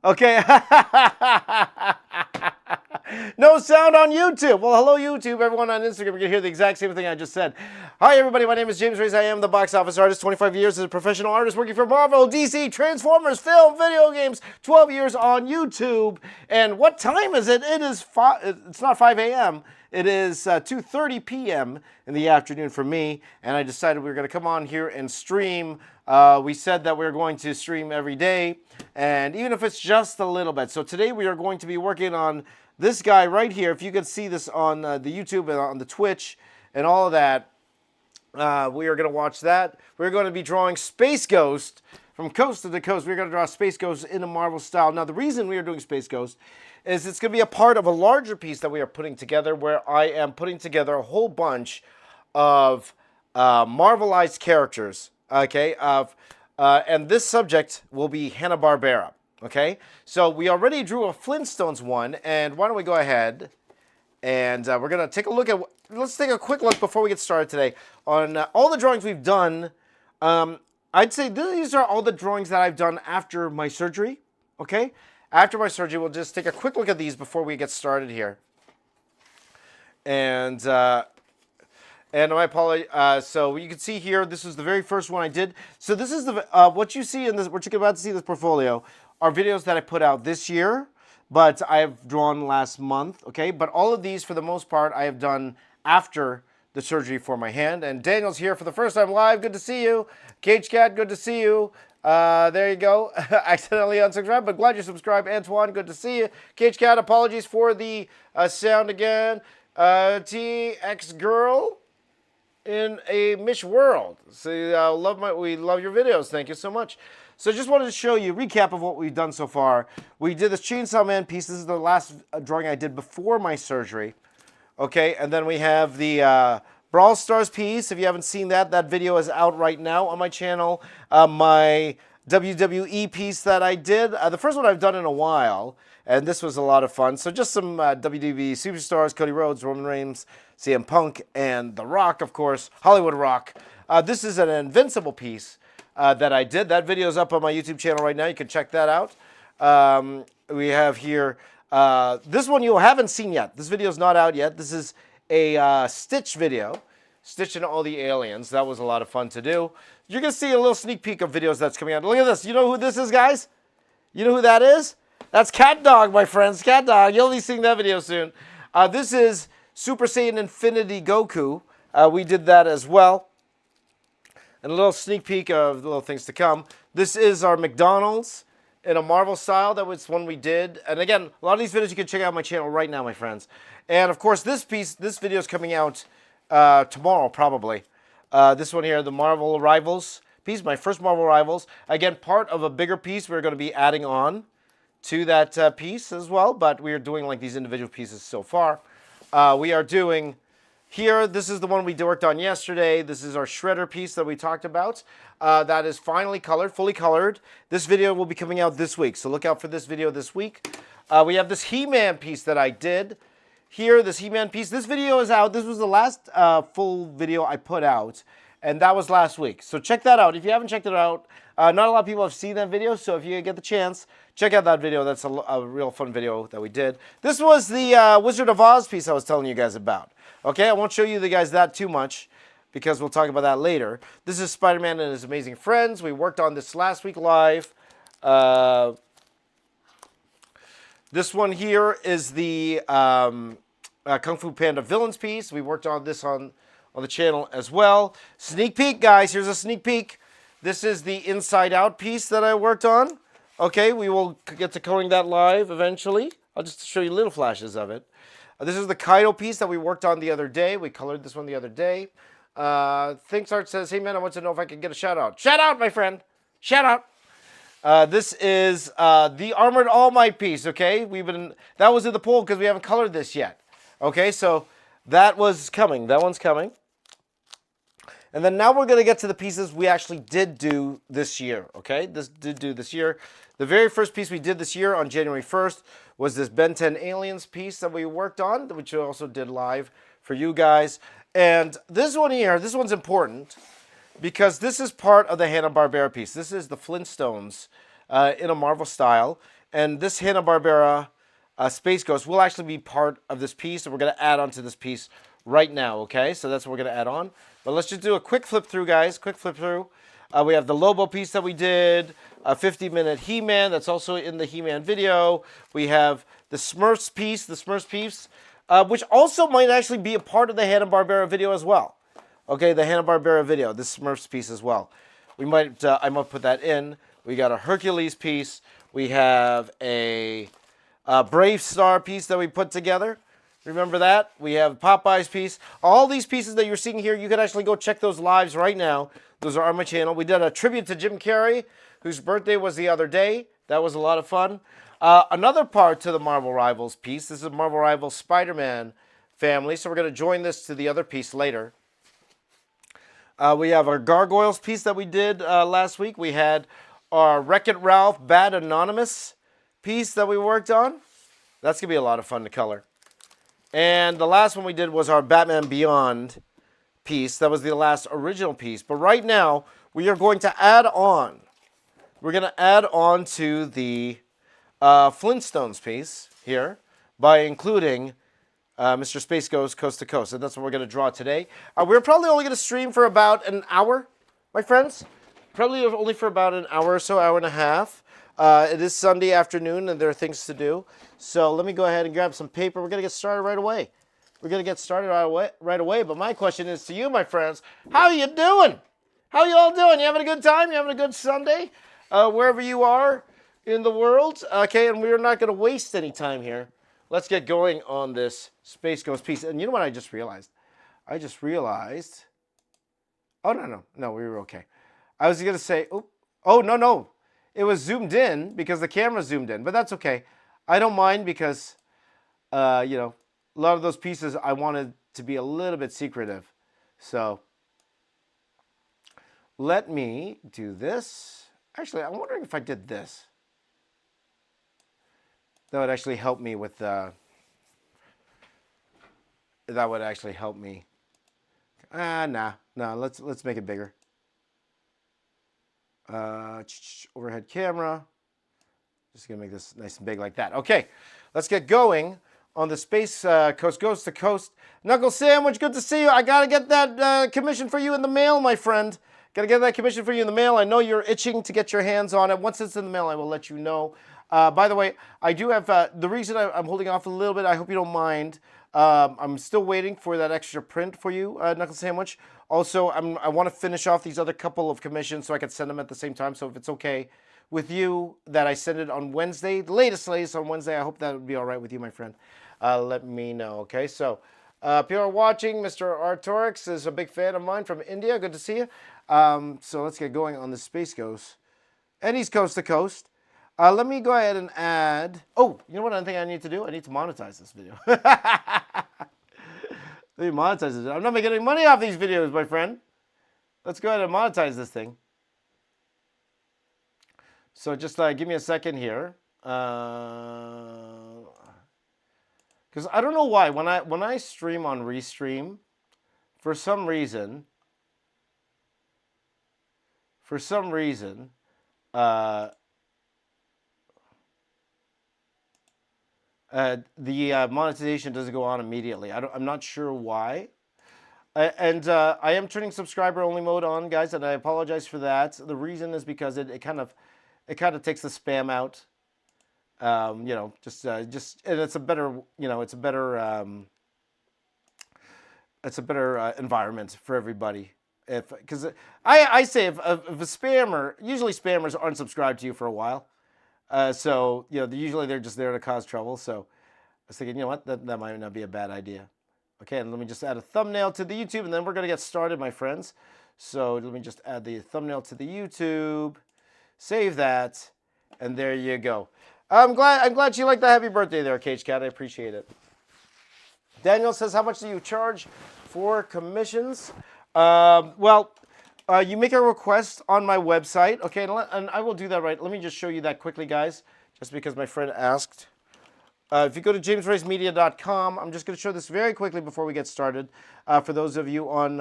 Okay. No sound on YouTube. Well, hello, YouTube. Everyone on Instagram, you can hear the exact same thing I just said. Hi, everybody. My name is James Reyes. I am the box office artist. 25 years as a professional artist working for Marvel, DC, Transformers, film, video games. 12 years on YouTube. And what time is it? It's not 5 a.m. It is 2:30 p.m. in the afternoon for me. And I decided we were going to come on here and stream. We said that we were going to stream every day, and even if it's just a little bit. So today we are going to be working on this guy right here. If you could see this on the YouTube and on the Twitch and all of that, we are going to watch that. We're going to be drawing Space Ghost from coast to coast. We're going to draw Space Ghost in a Marvel style. Now, the reason we are doing Space Ghost is it's going to be a part of a larger piece that we are putting together, where I am putting together a whole bunch of Marvelized characters. Okay, and this subject will be Hanna-Barbera. Okay, so we already drew a Flintstones one, and why don't we go ahead and we're gonna take a look at. Let's take a quick look before we get started today on all the drawings we've done. I'd say these are all the drawings that I've done after my surgery. Okay, after my surgery, we'll just take a quick look at these before we get started here. And my apologies. So you can see here, this is the very first one I did. So this is the what you see in this, what you're about to see in this portfolio, are videos that I put out this year, but I have drawn last month. Okay, but all of these, for the most part, I have done after the surgery for my hand. And Daniel's here for the first time live. Good to see you. Cage Cat, good to see you. There you go. Accidentally unsubscribed, but glad you subscribed. Antoine, good to see you. Cage Cat, apologies for the sound again. TX Girl in a Mish world. So we love your videos. Thank you so much. So just wanted to show you a recap of what we've done so far. We did this Chainsaw Man piece. This is the last drawing I did before my surgery. Okay, and then we have the Brawl Stars piece. If you haven't seen that, that video is out right now on my channel. My WWE piece that I did, the first one I've done in a while, and this was a lot of fun. So just some WWE superstars: Cody Rhodes, Roman Reigns, CM Punk, and The Rock, of course, Hollywood Rock. This is an Invincible piece that I did. That video is up on my YouTube channel right now. You can check that out. We have here, this one you haven't seen yet. This video is not out yet. This is a Stitch video, Stitch and all the aliens. That was a lot of fun to do. You're going to see a little sneak peek of videos that's coming out. Look at this. You know who this is, guys? You know who that is? That's Cat Dog, my friends. Cat Dog. You'll be seeing that video soon. This is Super Saiyan Infinity Goku. We did that as well. And a little sneak peek of the little things to come. This is our McDonald's in a Marvel style. That was one we did. And again, a lot of these videos you can check out on my channel right now, my friends. And of course, this video is coming out tomorrow, probably. This one here, the Marvel Rivals piece, my first Marvel Rivals. Again, part of a bigger piece we're going to be adding on to that piece as well. But we are doing like these individual pieces so far. We are doing here, this is the one we worked on yesterday. This is our Shredder piece that we talked about. That is finally colored, fully colored. This video will be coming out this week, so look out for this video this week. We have this He-Man piece that I did. Here, this He-Man piece. This video is out. This was the last full video I put out, and that was last week. So check that out. If you haven't checked it out, not a lot of people have seen that video, so if you get the chance, check out that video. That's a real fun video that we did. This was the Wizard of Oz piece I was telling you guys about. Okay, I won't show you guys that too much because we'll talk about that later. This is Spider-Man and His Amazing Friends. We worked on this last week live. This one here is the Kung Fu Panda Villains piece. We worked on this on the channel as well. Sneak peek, guys. Here's a sneak peek. This is the Inside Out piece that I worked on. Okay, we will get to coloring that live eventually. I'll just show you little flashes of it. This is the Kaido piece that we worked on the other day. We colored this one the other day. ThinkSart says, hey man, I want to know if I can get a shout out. Shout out, my friend. Shout out. This is the Armored All Might piece, okay? That was in the poll because we haven't colored this yet. Okay, so that was coming. That one's coming. And then now we're going to get to the pieces we actually did do this year, okay? This did do this year. The very first piece we did this year on January 1st was this Ben 10 Aliens piece that we worked on, which we also did live for you guys. And this one here, this one's important because this is part of the Hanna-Barbera piece. This is the Flintstones in a Marvel style. And this Hanna-Barbera Space Ghost will actually be part of this piece, and we're going to add onto this piece right now, okay? So that's what we're going to add on. But let's just do a quick flip through, guys. Quick flip through. We have the Lobo piece that we did, a 50-minute He-Man that's also in the He-Man video. We have the Smurfs piece, which also might actually be a part of the Hanna-Barbera video as well. Okay, the Hanna-Barbera video, this Smurfs piece as well. I might put that in. We got a Hercules piece. We have a Brave Star piece that we put together. Remember that? We have Popeye's piece. All these pieces that you're seeing here, you can actually go check those lives right now. Those are on my channel. We did a tribute to Jim Carrey, whose birthday was the other day. That was a lot of fun. Another part to the Marvel Rivals piece. This is Marvel Rivals Spider-Man family. So we're going to join this to the other piece later. We have our Gargoyles piece that we did last week. We had our Wreck-It Ralph Bad Anonymous piece that we worked on. That's going to be a lot of fun to color. And the last one we did was our Batman Beyond piece. That was the last original piece. But right now, we are going to add on. We're going to add on to the Flintstones piece here by including Mr. Space Ghost Coast to Coast. And that's what we're going to draw today. We're probably only going to stream for about an hour, my friends. Probably only for about an hour or so, hour and a half. It is Sunday afternoon, and there are things to do. So let me go ahead and grab some paper. We're going to get started right away. Right away. But my question is to you, my friends. How you doing? How you all doing? You having a good time? You having a good Sunday? Wherever you are in the world. Okay, and we're not going to waste any time here. Let's get going on this Space Ghost piece. And you know what I just realized? Oh, no, we were okay. I was going to say, no. It was zoomed in because the camera zoomed in, but that's okay. I don't mind because, a lot of those pieces I wanted to be a little bit secretive. So let me do this. Actually, I'm wondering if I did this. That would actually help me with that would actually help me. Nah, let's make it bigger. Overhead camera. Just gonna make this nice and big like that. Okay, let's get going on the Space Coast Ghost to Coast. Knuckle Sandwich, good to see you. I gotta get that commission for you in the mail, my friend. Gotta get that commission for you in the mail. I know you're itching to get your hands on it. Once it's in the mail, I will let you know. By the way, I do have the reason I'm holding off a little bit. I hope you don't mind. I'm still waiting for that extra print for you, Knuckle Sandwich. Also, I want to finish off these other couple of commissions so I can send them at the same time. So if it's okay with you that I send it on Wednesday, the latest on Wednesday, I hope that would be all right with you, my friend. Let me know, okay? So if you're watching, Mr. Artorix is a big fan of mine from India. Good to see you. So let's get going on the Space Ghost. And he's coast to coast. Let me go ahead and add... Oh, you know what I think I need to do? I need to monetize this video. Let me monetize this. I'm not making any money off these videos, my friend. Let's go ahead and monetize this thing. So just give me a second here. Because I don't know why. When I stream on Restream, for some reason, the monetization doesn't go on immediately. I'm not sure why. I am turning subscriber only mode on, guys, and I apologize for that. The reason is because it kind of takes the spam out. Just and it's a better, it's a better environment for everybody. Because I say if a spammer, usually spammers aren't subscribed to you for a while. So, usually they're just there to cause trouble. So I was thinking, you know what, that might not be a bad idea. Okay, and let me just add a thumbnail to the YouTube, and then we're going to get started, my friends. So let me just add the thumbnail to the YouTube, save that, and there you go. I'm glad you liked the happy birthday there, Cage Cat. I appreciate it. Daniel says, how much do you charge for commissions? You make a request on my website, okay, and I will do that right. Let me just show you that quickly, guys, just because my friend asked. If you go to jamesricemedia.com, I'm just going to show this very quickly before we get started. For those of you on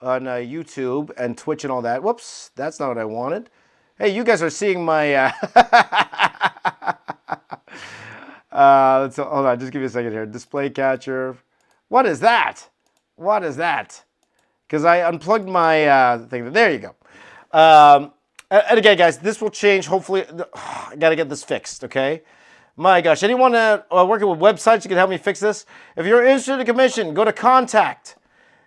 YouTube and Twitch and all that. Whoops, that's not what I wanted. Hey, you guys are seeing my. Hold on, just give me a second here. Display catcher. What is that? What is that? Because I unplugged my thing. There you go. And again, guys, this will change. Hopefully, I got to get this fixed, okay? My gosh, anyone working with websites, you can help me fix this? If you're interested in commission, go to contact.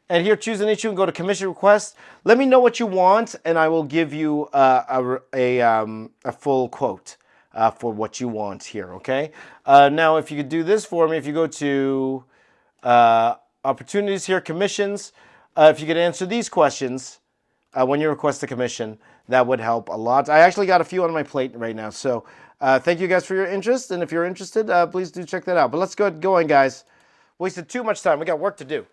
And here, choose an issue and go to commission request. Let me know what you want, and I will give you a full quote for what you want here, okay? Now, if you could do this for me, if you go to opportunities here, commissions, if you could answer these questions when you request a commission, that would help a lot. I actually got a few on my plate right now, so thank you guys for your interest, and if you're interested, please do check that out. But let's get going, guys. Wasted too much time. We got work to do.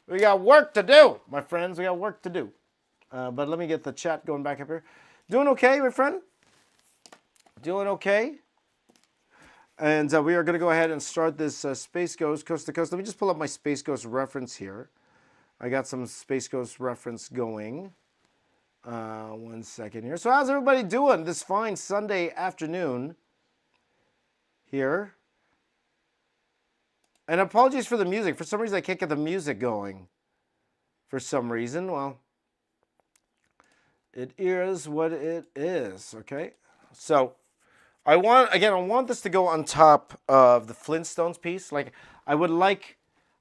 We got work to do, my friends. We got work to do. But let me get the chat going back up here. Doing okay, my friend? Doing okay? And we are going to go ahead and start this Space Ghost Coast to Coast. Let me just pull up my Space Ghost reference here. I got some Space Ghost reference going. 1 second here. So how's everybody doing this fine Sunday afternoon here? And apologies for the music. For some reason, I can't get the music going. For some reason, well, it is what it is, okay? So, I want this to go on top of the Flintstones piece. Like, I would like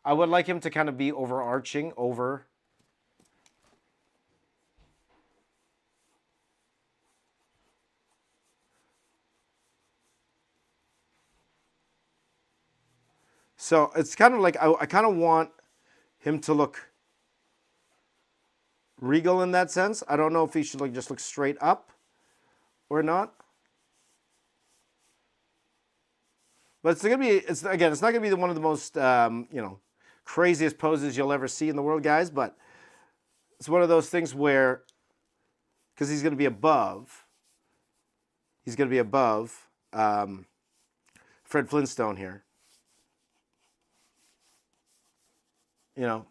him to kind of be overarching over. So it's kind of like I kind of want him to look regal in that sense. I don't know if he should like just look straight up or not. But it's gonna be it's not gonna be one of the most craziest poses you'll ever see in the world, guys. But it's one of those things where because he's gonna be above Fred Flintstone here. You know,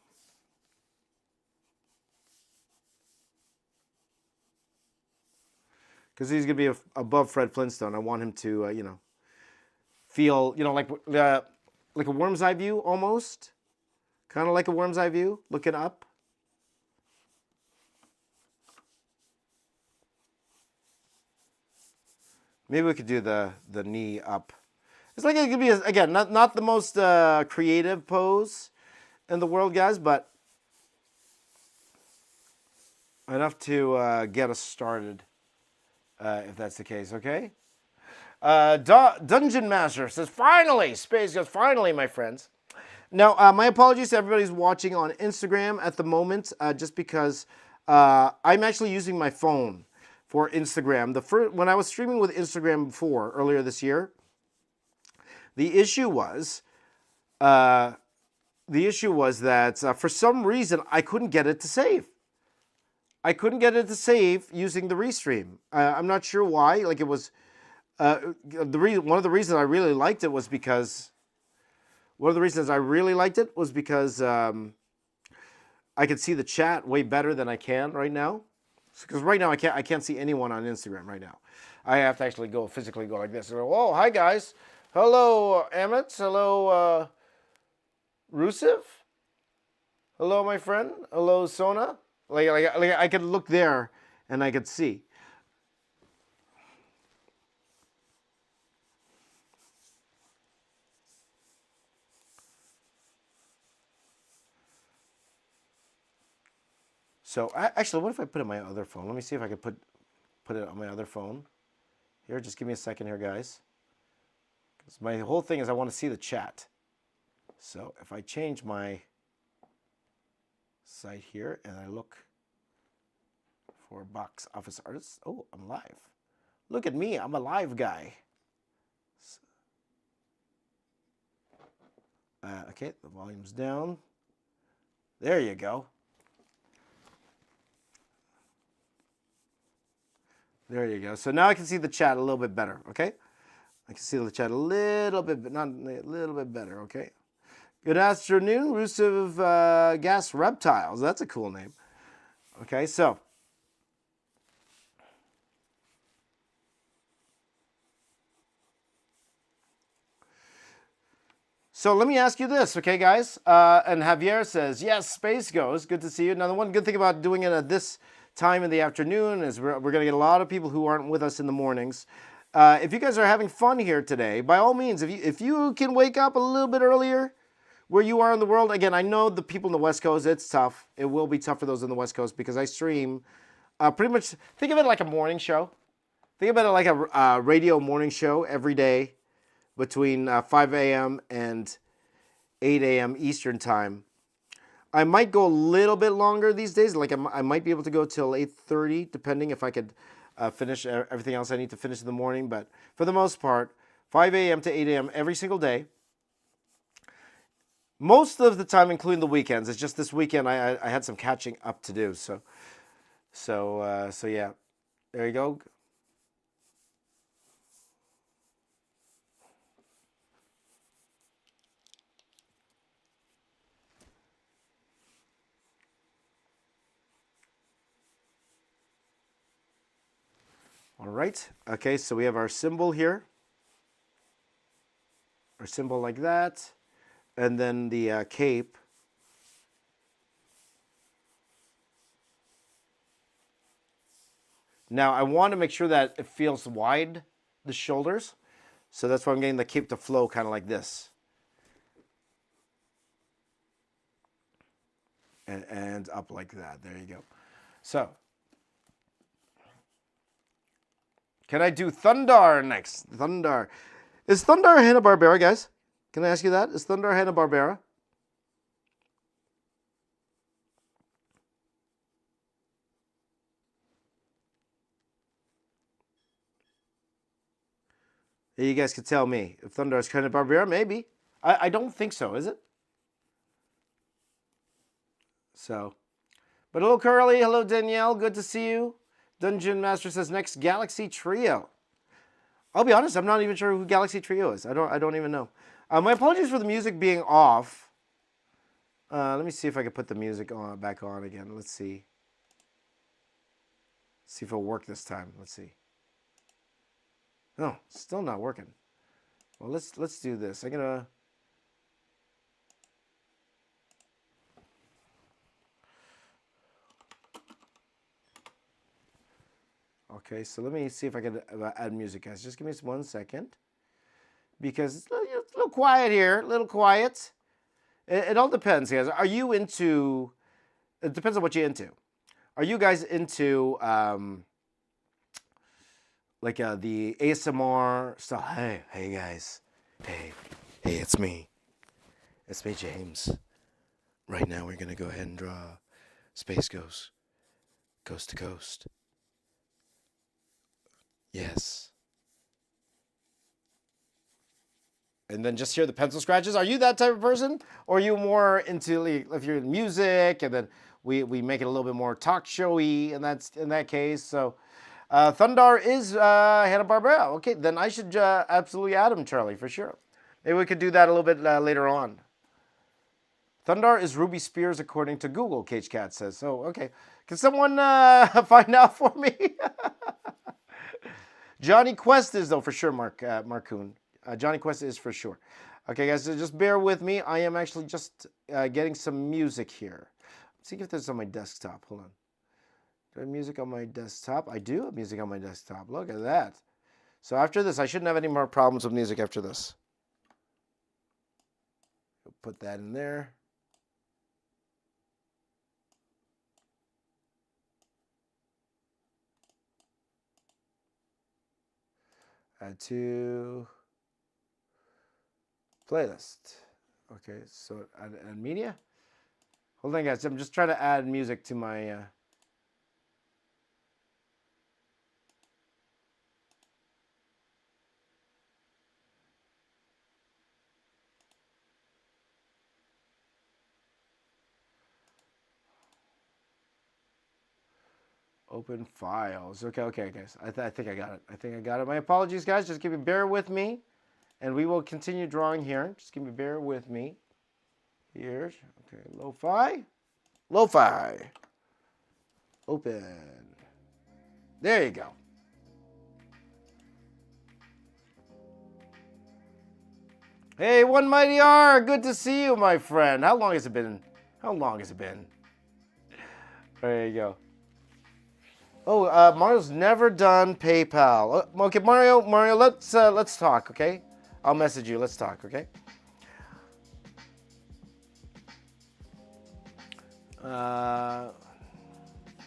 because he's going to be above Fred Flintstone. I want him to, feel, like a worm's eye view almost. Kind of like a worm's eye view, looking up. Maybe we could do the knee up. It's like it could be, again, not the most creative pose in the world, guys, but enough to get us started, if that's the case, okay? Dungeon Master says, finally, Space goes, finally, my friends. Now, my apologies to everybody who's watching on Instagram at the moment, just because I'm actually using my phone for Instagram. When I was streaming with Instagram before, earlier this year, the issue was that for some reason I couldn't get it to save. I couldn't get it to save using the restream. I'm not sure why. Like it was one of the reasons I really liked it was because I could see the chat way better than I can right now. Because right now I can't see anyone on Instagram right now. I have to actually physically go like this. And go, oh, hi guys. Hello, Amit. Hello, Rusev. Hello, my friend. Hello, Sona. Like I could look there and I could see. So actually, what if I put it on my other phone? Let me see if I could put it on my other phone. Here, just give me a second here, guys. Because my whole thing is I want to see the chat. So if I change my site here and I look for box office artists, oh, I'm live. Look at me, I'm a live guy. Okay, the volume's down. There you go. There you go. So now I can see the chat a little bit better, okay? I can see the chat a little bit, but not a little bit better, okay? Good afternoon, Rusev Gas Reptiles. That's a cool name. Okay, so So let me ask you this, okay, guys? And Javier says, yes, Space Goes. Good to see you. Now, the one good thing about doing it at this time in the afternoon is we're going to get a lot of people who aren't with us in the mornings. If you guys are having fun here today, by all means, if you can wake up a little bit earlier where you are in the world, again, I know the people in the West Coast, it's tough. It will be tough for those in the West Coast because I stream pretty much, think of it like a morning show. Think about it like a radio morning show every day between 5 a.m. and 8 a.m. Eastern time. I might go a little bit longer these days. Like I might be able to go till 8:30, depending if I could finish everything else I need to finish in the morning. But for the most part, 5 a.m. to 8 a.m. every single day. Most of the time, including the weekends. It's just this weekend I had some catching up to do. So yeah, there you go. All right. Okay, so we have our symbol here. Our symbol like that. And then the cape. Now, I want to make sure that it feels wide, the shoulders. So that's why I'm getting the cape to flow kind of like this. And up like that. There you go. So, can I do Thundar next? Thundar. Is Thundar Hanna-Barbera, guys? Can I ask you that? Is Thundar Hanna-Barbera? You guys could tell me. If Thundar is Hanna-Barbera, maybe. I don't think so, is it? So, but hello, Curly. Hello, Danielle. Good to see you. Dungeon Master says next Galaxy Trio. I'll be honest, I'm not even sure who Galaxy Trio is. I don't even know. My apologies for the music being off. Let me see if I can put the music back on again. Let's see. See if it'll work this time. Let's see. No, still not working. Well, let's do this. I'm gonna. Okay, so let me see if I can add music, guys. Just give me 1 second. Because it's a little quiet here, a little quiet. It all depends, guys. Are you into, it depends on what you're into. Are you guys into like the ASMR stuff? Hey guys. Hey, it's me. It's me, James. Right now we're going to go ahead and draw Space Ghost. Coast to coast. Yes. And then just hear the pencil scratches. Are you that type of person? Or are you more into, if you're in music, and then we make it a little bit more talk showy, and that's in that case. So Thundar is Hanna-Barbera. Okay, then I should absolutely add him, Charlie, for sure. Maybe we could do that a little bit later on. Thundar is Ruby Spears, according to Google, Cage Cat says. So, okay. Can someone find out for me? Johnny Quest is, though, for sure, Marcoon. Johnny Quest is for sure. Okay, guys, so just bear with me. I am actually just getting some music here. Let's see if there's on my desktop. Hold on. Do I have music on my desktop? I do have music on my desktop. Look at that. So after this, I shouldn't have any more problems with music after this. Put that in there. Add to playlist. Okay, so add media. Hold on, guys. I'm just trying to add music to my. Open files. Okay, guys. I think I got it. My apologies, guys. Just bear with me, and we will continue drawing here. Just bear with me. Here. Okay, lo-fi. Open. There you go. Hey, One Mighty R, good to see you, my friend. How long has it been? How long has it been? There you go. Oh, Mario's never done PayPal. Okay, Mario, let's talk, okay? I'll message you. Let's talk, okay?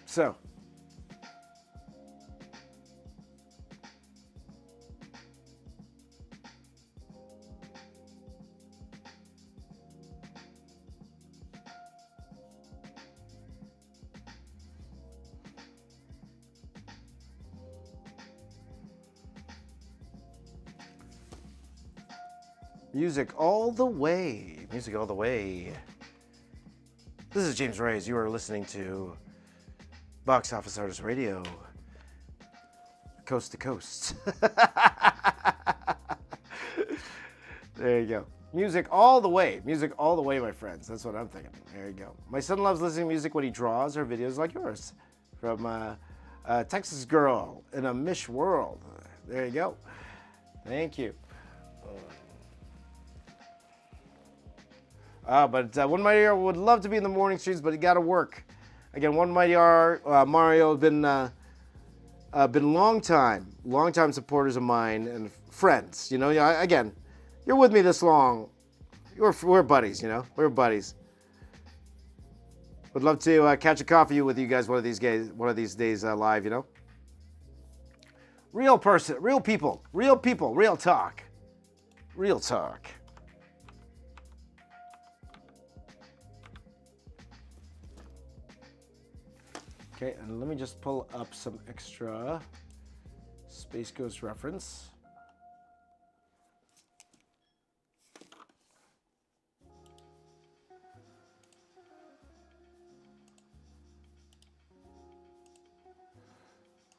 So. Music all the way. Music all the way. This is James Reyes. You are listening to Box Office Artist Radio. Coast to coast. There you go. Music all the way. Music all the way, my friends. That's what I'm thinking. There you go. My son loves listening to music when he draws or videos like yours. From Texas Girl in a Mish World. There you go. Thank you. But One Mighty R would love to be in the morning streams, but he got to work. Again, One Mighty R, Mario have been long time supporters of mine and friends. You know, again, you're with me this long. We're buddies. You know, we're buddies. Would love to catch a coffee with you guys one of these days live. You know, real person, real people, real talk, real talk. Okay, and let me just pull up some extra Space Ghost reference.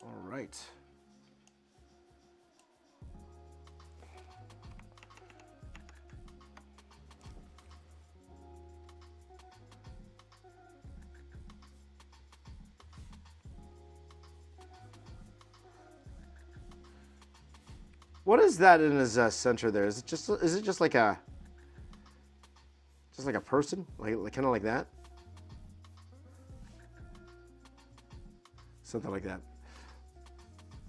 All right. What is that in his center there? Is it just like a person, like kind of like that? Something like that.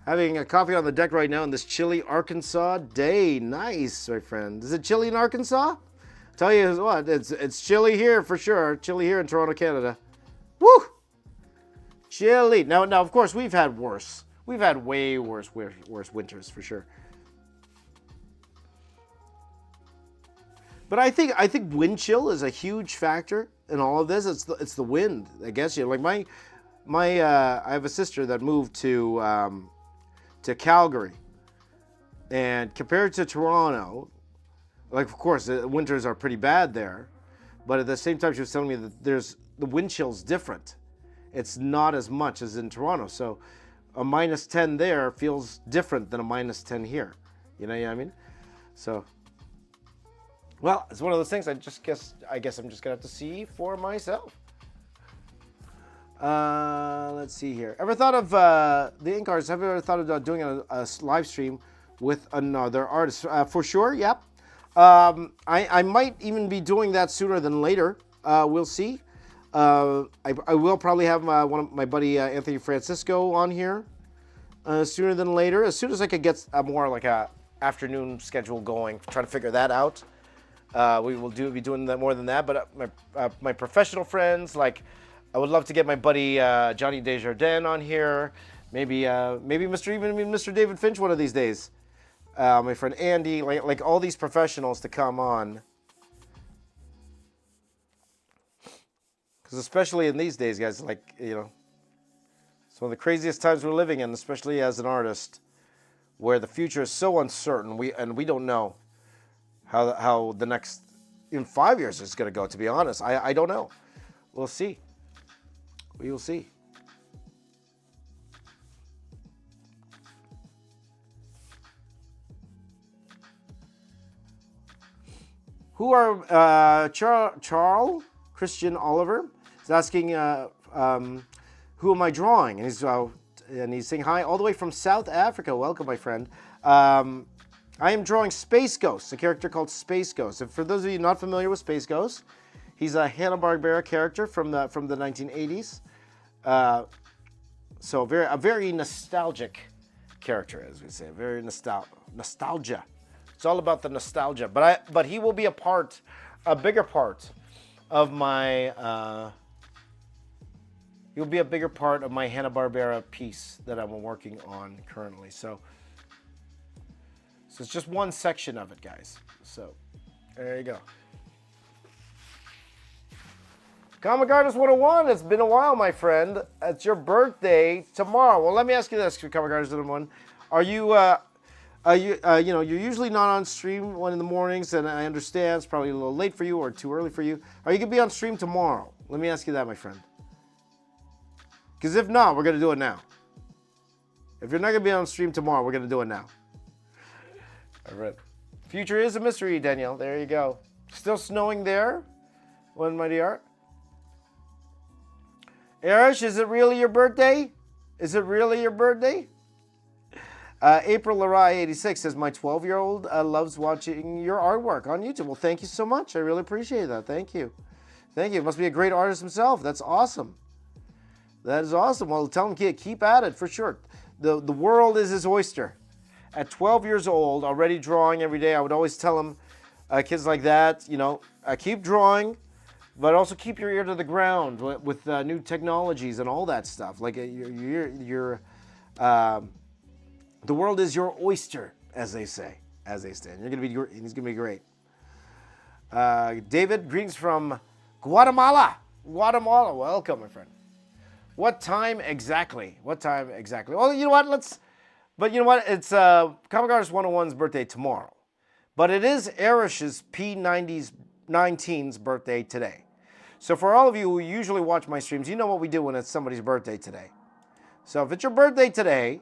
Having a coffee on the deck right now in this chilly Arkansas day. Nice, my friend. Is it chilly in Arkansas? Tell you what, it's chilly here for sure. Chilly here in Toronto, Canada. Woo! Chilly. Now, of course, we've had worse. We've had way worse winters for sure. But I think wind chill is a huge factor in all of this. It's the wind, I guess. You know, like I have a sister that moved to Calgary, and compared to Toronto, like of course the winters are pretty bad there, but at the same time she was telling me that the wind chill's different. It's not as much as in Toronto, so a -10 there feels different than a -10 here. You know what I mean? So. Well, it's one of those things. I guess I'm just gonna have to see for myself. Let's see here. Ever thought of the ink artists? Have you ever thought about doing a live stream with another artist? For sure, yep. I might even be doing that sooner than later. We'll see. I will probably have one of my buddy Anthony Francisco on here sooner than later. As soon as I could get more like a afternoon schedule going, trying to figure that out. We will be doing that more than that, but my professional friends, like I would love to get my buddy Johnny Desjardins on here, maybe Mr. David Finch one of these days. My friend Andy, like all these professionals to come on, because especially in these days, guys, like you know, it's one of the craziest times we're living in, especially as an artist, where the future is so uncertain. We don't know how the next in 5 years is going to go. To be honest, I don't know. We'll see. We will see. Who are Charles Christian Oliver is asking, who am I drawing? And he's saying hi all the way from South Africa. Welcome, my friend. I am drawing Space Ghost, a character called Space Ghost. And for those of you not familiar with Space Ghost, he's a Hanna-Barbera character from the 1980s. So a very nostalgic character, as we say, very nostalgia. It's all about the nostalgia. But he will be a bigger part of my. He'll be a bigger part of my Hanna-Barbera piece that I'm working on currently. So it's just one section of it, guys. So there you go. Comic Artist 101, it's been a while, my friend. It's your birthday tomorrow. Well, let me ask you this, Comic Artist 101. Are you, you're usually not on stream 1 in the mornings, and I understand it's probably a little late for you or too early for you. Are you going to be on stream tomorrow? Let me ask you that, my friend. Because if not, we're going to do it now. If you're not going to be on stream tomorrow, we're going to do it now. All right. Future is a mystery, Danielle. There you go. Still snowing there? One, my dear. Erish, is it really your birthday? Is it really your birthday? April Larai 86 says, my 12-year-old loves watching your artwork on YouTube. Well, thank you so much. I really appreciate that. Thank you. Thank you. Must be a great artist himself. That's awesome. That is awesome. Well, tell him, kid, keep at it for sure. The world is his oyster. At 12 years old, already drawing every day, I would always tell him, kids like that, keep drawing, but also keep your ear to the ground with new technologies and all that stuff. Like the world is your oyster, as they say, as they stand. He's gonna be great. David, greetings from Guatemala. Guatemala, welcome, my friend. What time exactly? What time exactly? Well, you know what? It's Comic Artist 101's birthday tomorrow. But it is Erish's P19's birthday today. So for all of you who usually watch my streams, you know what we do when it's somebody's birthday today. So if it's your birthday today,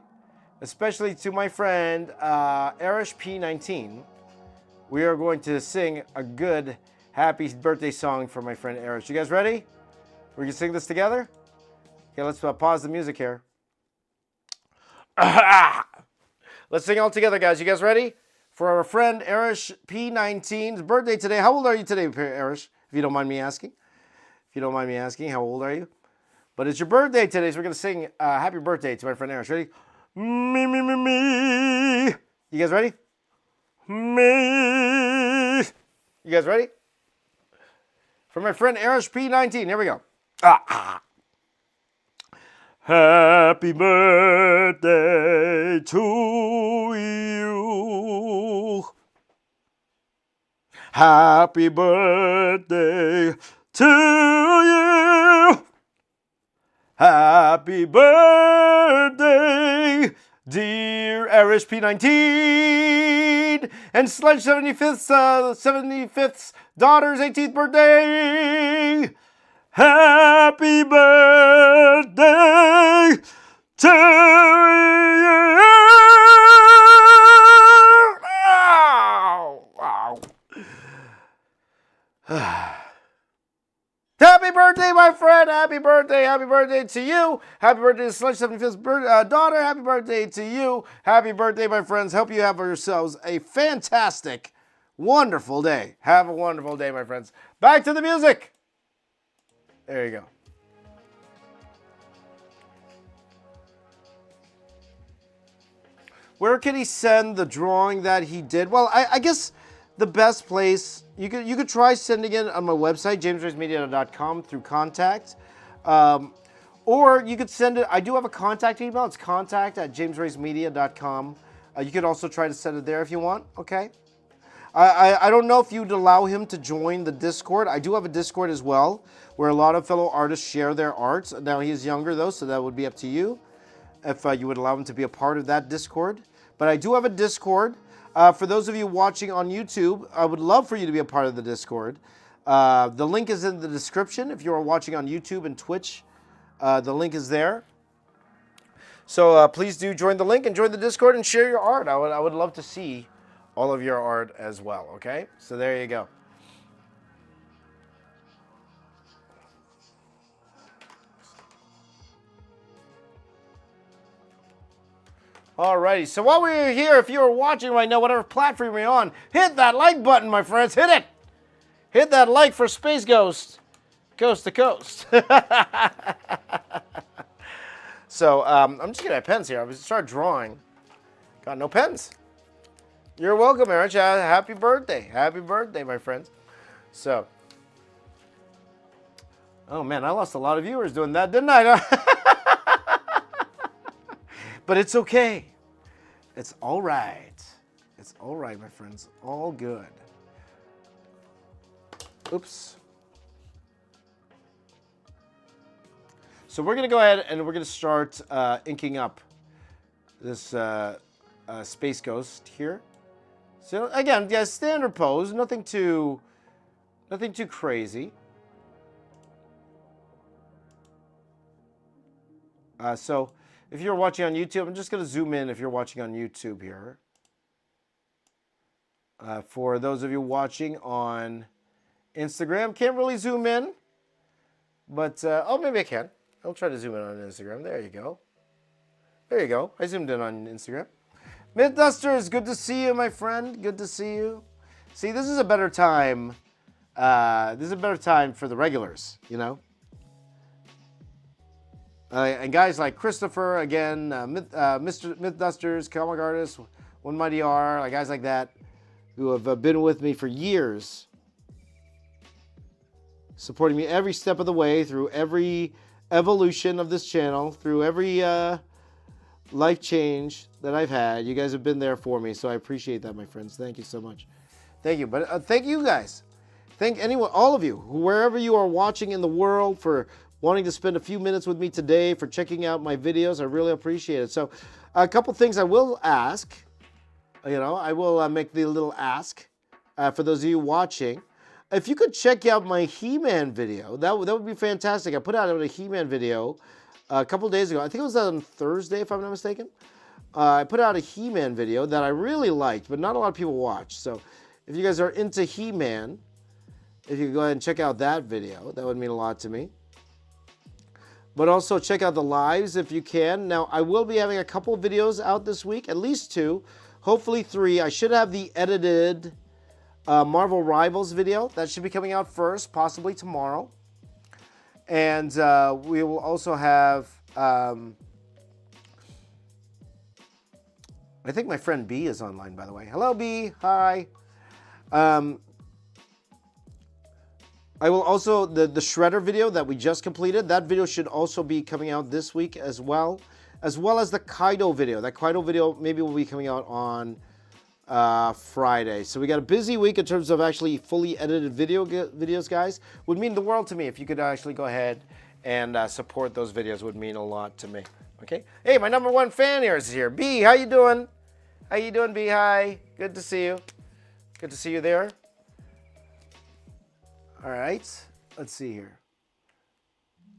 especially to my friend Erish P19, we are going to sing a good happy birthday song for my friend Erish. You guys ready? We can sing this together? Okay, let's pause the music here. Let's sing all together, guys. You guys ready? For our friend Erish P19's birthday today. How old are you today, Erish? If you don't mind me asking. If you don't mind me asking, how old are you? But it's your birthday today, so we're going to sing happy birthday to my friend Erish. Ready? Me, me, me, me. You guys ready? Me. You guys ready? For my friend Erish P19. Here we go. Happy birthday to you. Happy birthday to you. Happy birthday, dear Erish P19 and Sledge 75th's daughter's 18th birthday. Happy birthday to you. Happy birthday, my friend. Happy birthday. Happy birthday to you. Happy birthday to Sledge 75th's daughter. Happy birthday to you. Happy birthday, my friends. Hope you have yourselves a fantastic, wonderful day. Have a wonderful day, my friends. Back to the music. There you go. Where can he send the drawing that he did? Well, I guess the best place, you could try sending it on my website, jamesracemedia.com, through contact. Or you could send it, I do have a contact email. It's contact@jamesracemedia.com. You could also try to send it there if you want, okay? I don't know if you'd allow him to join the Discord. I do have a Discord as well, where a lot of fellow artists share their arts. Now, he's younger, though, so that would be up to you, if you would allow him to be a part of that Discord. But I do have a Discord. For those of you watching on YouTube, I would love for you to be a part of the Discord. The link is in the description. If you are watching on YouTube and Twitch, the link is there. So please do join the link and join the Discord and share your art. I would love to see all of your art as well, okay? So there you go. Alrighty, so while we're here, if you're watching right now, whatever platform you're on, hit that like button, my friends. Hit it. Hit that like for Space Ghost, coast to coast. So I'm just getting my pens here. I was start drawing. Got no pens. You're welcome, Aaron. Happy birthday. Happy birthday, my friends. So, oh man, I lost a lot of viewers doing that, didn't I? But it's okay. It's all right. It's all right, my friends. All good. Oops. So we're going to go ahead and we're going to start inking up this Space Ghost here. So again, yeah, standard pose, nothing too crazy. So if you're watching on YouTube, I'm just going to zoom in if you're watching on YouTube here. For those of you watching on Instagram, can't really zoom in, but oh, maybe I can. I'll try to zoom in on Instagram. There you go. There you go. I zoomed in on Instagram. Mythbusters, good to see you, my friend. Good to see you. See, this is a better time. This is a better time for the regulars, you know. And guys like Christopher, again, Mr. Mythbusters, comic artist, One Mighty R, like guys like that, who have been with me for years, supporting me every step of the way through every evolution of this channel, through every life change that I've had. You guys have been there for me, so I appreciate that, my friends. Thank you so much. Thank you. But thank you guys. Thank anyone, all of you, wherever you are watching in the world, for wanting to spend a few minutes with me today, for checking out my videos. I really appreciate it. So a couple things I will ask. You know, I will make the little ask for those of you watching. If you could check out my He-Man video, that would be fantastic. I put out a He-Man video a couple days ago. I think it was on Thursday, if I'm not mistaken. I put out a He-Man video that I really liked, but not a lot of people watch. So if you guys are into He-Man, if you could go ahead and check out that video, that would mean a lot to me. But also check out the lives if you can. Now, I will be having a couple videos out this week, at least 2, hopefully 3. I should have the edited Marvel Rivals video. That should be coming out first, possibly tomorrow. And we will also have, I think my friend B is online, by the way. Hello, B. Hi. I will also, the Shredder video that we just completed, that video should also be coming out this week as well as the Kaido video. That Kaido video maybe will be coming out on Friday. So we got a busy week in terms of actually fully edited videos, guys. Would mean the world to me if you could actually go ahead and support those videos. Would mean a lot to me. Okay. Hey, my #1 fan here is here. B, how you doing? How you doing, B? Hi. Good to see you. Good to see you there. All right. Let's see here.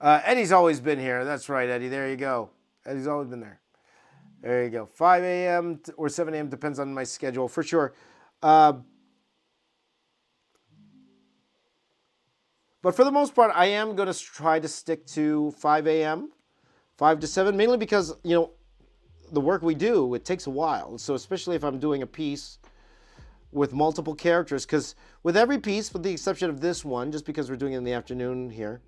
Eddie's always been here. That's right, Eddie. There you go. Eddie's always been there. There you go. 5 a.m. or 7 a.m. depends on my schedule for sure. But for the most part, I am going to try to stick to 5 a.m., 5 to 7, mainly because, you know, the work we do, it takes a while. So especially if I'm doing a piece with multiple characters, because with every piece, with the exception of this one, just because we're doing it in the afternoon here,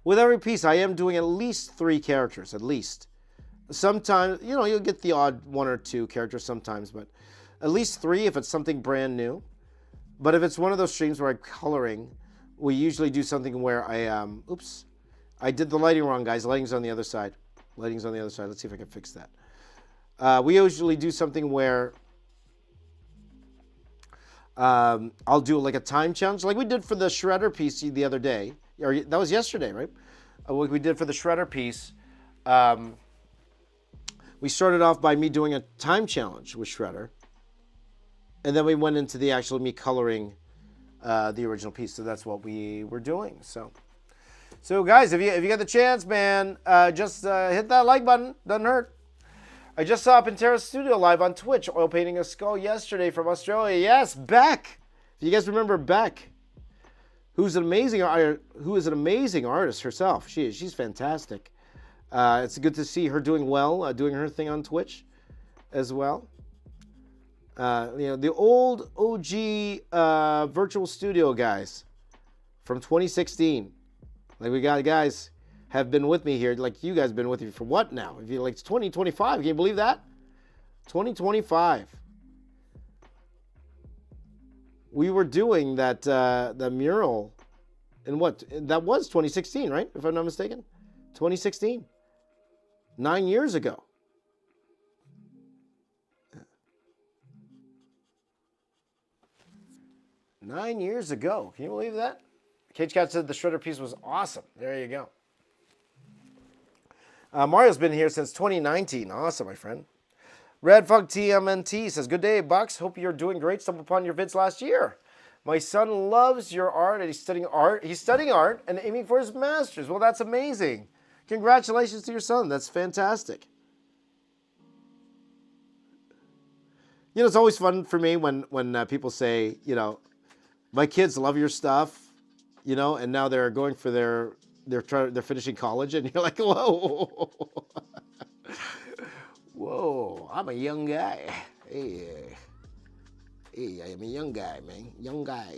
with every piece, I am doing at least 3 characters, at least. Sometimes, you know, you'll get the odd 1 or 2 characters sometimes, but at least 3 if it's something brand new. But if it's one of those streams where I'm coloring, we usually do something where I, oops, I did the lighting wrong, guys. The lighting's on the other side. Lighting's on the other side. Let's see if I can fix that. We usually do something where I'll do like a time challenge, like we did for the Shredder piece the other day. Or that was yesterday, right? What we did for the Shredder piece, we started off by me doing a time challenge with Shredder, and then we went into the actual me coloring the original piece. So that's what we were doing. So guys, if you got the chance, man, just hit that like button. Doesn't hurt. I just saw Pantera Studio live on Twitch, oil painting a skull yesterday from Australia. Yes, Beck. If you guys remember Beck, who is an amazing artist herself. She's fantastic. It's good to see her doing well, doing her thing on Twitch as well. The old OG virtual studio guys from 2016. Like we got guys have been with me here. Like you guys have been with me for what now? If you like it's 2025, can you believe that? 2025. We were doing that the mural in what? That was 2016, right? If I'm not mistaken. 2016. 9 years ago. Nine years ago. Can you believe that? Cage Cat said the shredder piece was awesome. There you go. Mario's been here since 2019. Awesome, my friend. Red Fug TMNT says, good day, Bucks. Hope you're doing great. Stumbled upon your vids last year. My son loves your art and he's studying art. He's studying art and aiming for his master's. Well, that's amazing. Congratulations to your son. That's fantastic. You know, it's always fun for me when people say, you know, my kids love your stuff, you know, and now they're going for they're finishing college, and you're like, whoa, whoa, I'm a young guy. Hey, I am a young guy, man, young guy.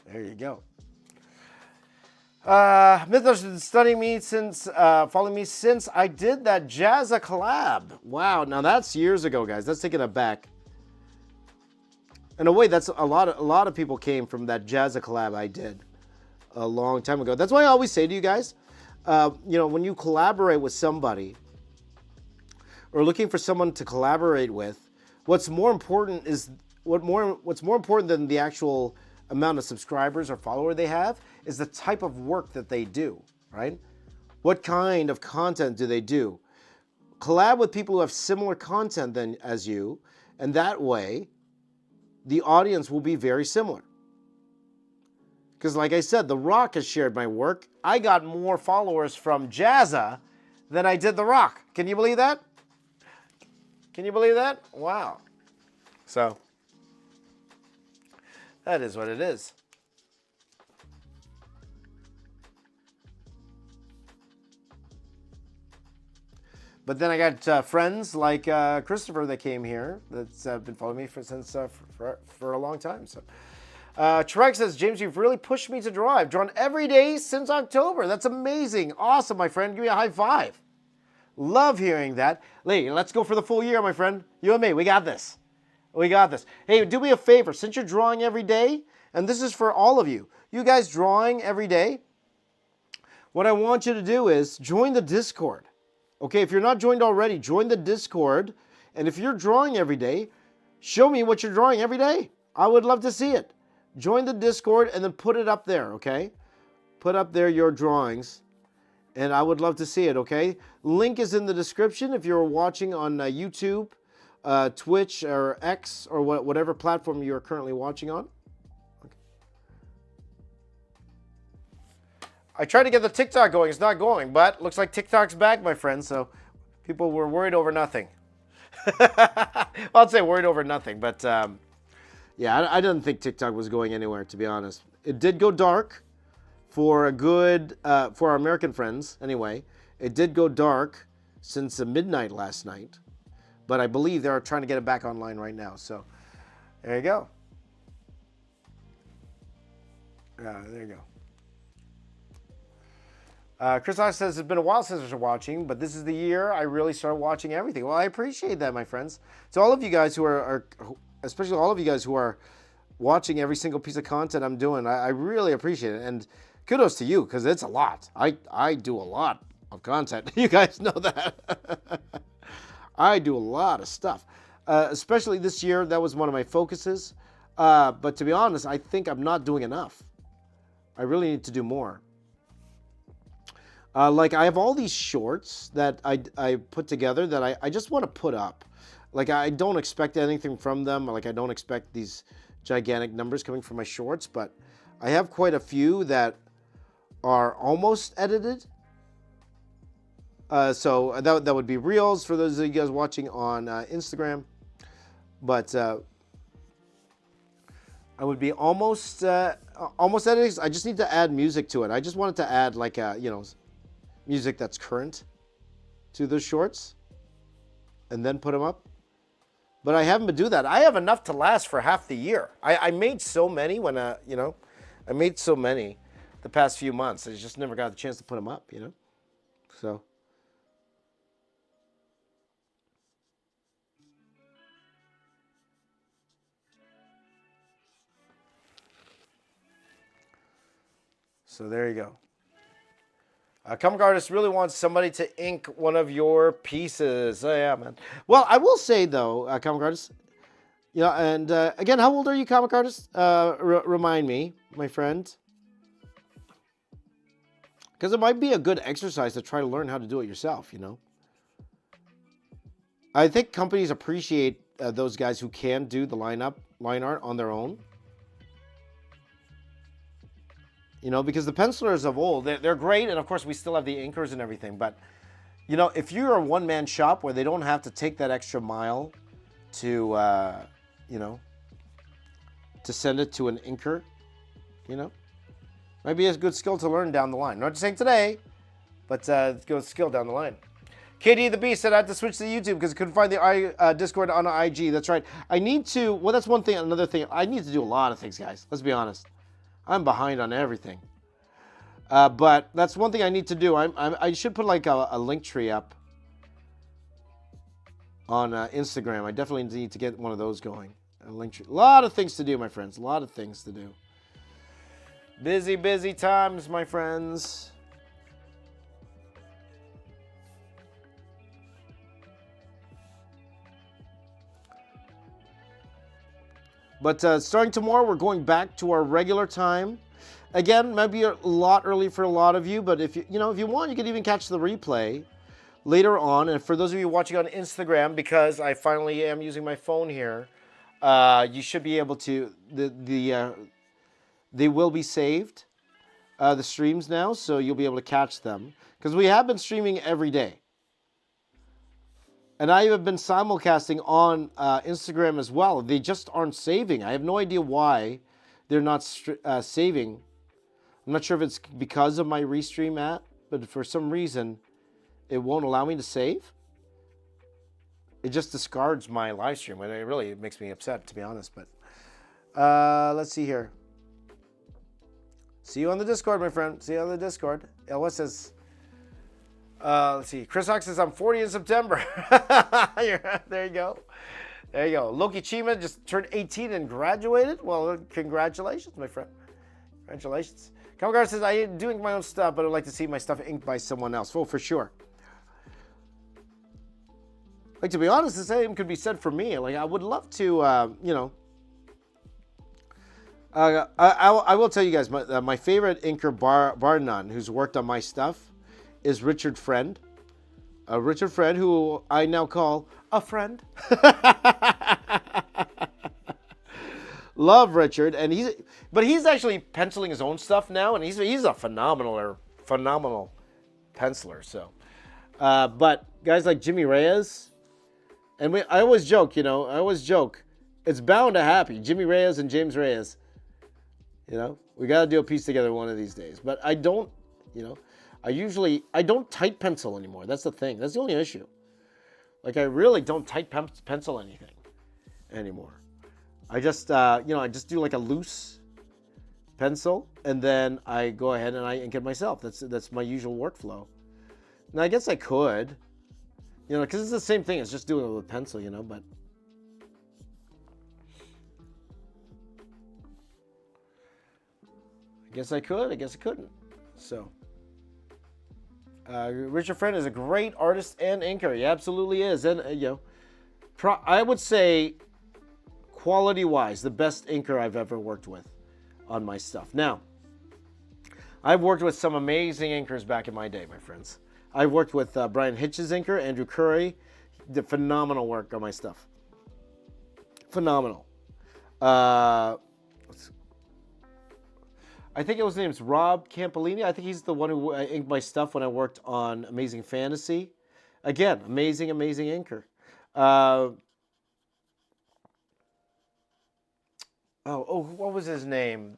There you go. Mythos has been studying me since, following me since I did that Jazza collab. Wow, now that's years ago, guys. That's taking it back. In a way, that's a lot of people came from that Jazza collab I did a long time ago. That's why I always say to you guys, you know, when you collaborate with somebody or looking for someone to collaborate with, what's more important than the actual amount of subscribers or follower they have is the type of work that they do, right? What kind of content do they do? Collab with people who have similar content as you, and that way, the audience will be very similar. Because like I said, The Rock has shared my work. I got more followers from Jazza than I did The Rock. Can you believe that? Can you believe that? Wow. So, that is what it is. But then I got friends like Christopher that came here that's been following me for a long time. So, Trek says, James, you've really pushed me to draw. I've drawn every day since October. That's amazing. Awesome, my friend. Give me a high five. Love hearing that. Lee, let's go for the full year, my friend. You and me, we got this. We got this. Hey, do me a favor. Since you're drawing every day, and this is for all of you, you guys drawing every day, what I want you to do is join the Discord. Okay, if you're not joined already, join the Discord. And if you're drawing every day, show me what you're drawing every day. I would love to see it. Join the Discord and then put it up there, okay? Put up there your drawings, and I would love to see it, okay? Link is in the description if you're watching on YouTube, Twitch, or X, or whatever platform you're currently watching on. Okay. I tried to get the TikTok going. It's not going, but looks like TikTok's back, my friend, so people were worried over nothing. I'll say worried over nothing, but yeah, I didn't think TikTok was going anywhere, to be honest. It did go dark for a good, for our American friends, anyway. It did go dark since midnight last night, but I believe they're trying to get it back online right now. So there you go. There you go. Chris Ox says, it's been a while since I was watching, but this is the year I really started watching everything. Well, I appreciate that, my friends. To all of you guys who are especially all of you guys who are watching every single piece of content I'm doing, I really appreciate it. And kudos to you, because it's a lot. I do a lot of content. You guys know that. I do a lot of stuff. Especially this year, that was one of my focuses. But to be honest, I think I'm not doing enough. I really need to do more. Like I have all these shorts that I put together that I just want to put up. Like I don't expect anything from them. Like I don't expect these gigantic numbers coming from my shorts, but I have quite a few that are almost edited. So that would be Reels for those of you guys watching on Instagram. But I would be almost editing. I just need to add music to it. I just wanted to add like music that's current to the shorts, and then put them up. But I haven't been doing that. I have enough to last for half the year. I made so many when I made so many the past few months. I just never got the chance to put them up. So. So there you go. Comic artist really wants somebody to ink one of your pieces. Oh yeah, man. Well, I will say though, comic artist, and again, how old are you, comic artist? Remind me, my friend, because it might be a good exercise to try to learn how to do it yourself. I think companies appreciate those guys who can do the line art on their own. Because the pencilers of old, they're great, and of course we still have the inkers and everything, but, if you're a one-man shop where they don't have to take that extra mile to, to send it to an inker, might be a good skill to learn down the line. Not just saying today, but good skill down the line. KD the Beast said I had to switch to YouTube because I couldn't find the Discord on IG. That's right. I need to, well, that's one thing. Another thing, I need to do a lot of things, guys. Let's be honest. I'm behind on everything. But that's one thing I need to do. I should put like a link tree up on Instagram. I definitely need to get one of those going. A link tree. A lot of things to do, my friends. A lot of things to do. Busy, busy times, my friends. But starting tomorrow, we're going back to our regular time. Again, maybe a lot early for a lot of you, but if you want, you can even catch the replay later on. And for those of you watching on Instagram, because I finally am using my phone here, you should be able to. They will be saved, the streams now, so you'll be able to catch them because we have been streaming every day. And I have been simulcasting on Instagram as well. They just aren't saving. I have no idea why they're not saving. I'm not sure if it's because of my Restream app, but for some reason, it won't allow me to save. It just discards my live stream, and it makes me upset, to be honest. But let's see here. See you on the Discord, my friend. See you on the Discord. Ellis says... let's see. Chris Hawk says I'm 40 in September. There you go. There you go. Loki Chima just turned 18 and graduated. Well, congratulations, my friend. Congratulations. Kamgar says I am doing my own stuff, but I'd like to see my stuff inked by someone else. Oh, for sure. Like, to be honest, the same could be said for me. Like, I would love to, I will tell you guys, my favorite inker, bar none, who's worked on my stuff, is Richard Friend. Richard Friend, who I now call a friend. Love Richard, and he's actually penciling his own stuff now, and he's a phenomenal penciler. So, but guys like Jimmy Reyes, and I always joke, it's bound to happen. Jimmy Reyes and James Reyes, we got to do a piece together one of these days. But I don't, I don't tight pencil anymore. That's the thing. That's the only issue. Like, I really don't tight pencil anything anymore. I just, I just do like a loose pencil, and then I go ahead and I ink it myself. That's my usual workflow. Now, I guess I could, because it's the same thing as just doing it with a pencil, but. I guess I could, I guess I couldn't. So. Richard Friend is a great artist and inker. He absolutely is. And, I would say, quality-wise, the best inker I've ever worked with on my stuff. Now, I've worked with some amazing inkers back in my day, my friends. I've worked with Brian Hitch's inker, Andrew Curry. He did phenomenal work on my stuff. Phenomenal. I I think his name's Rob Campolini. I think he's the one who inked my stuff when I worked on Amazing Fantasy. Again, amazing inker. What was his name?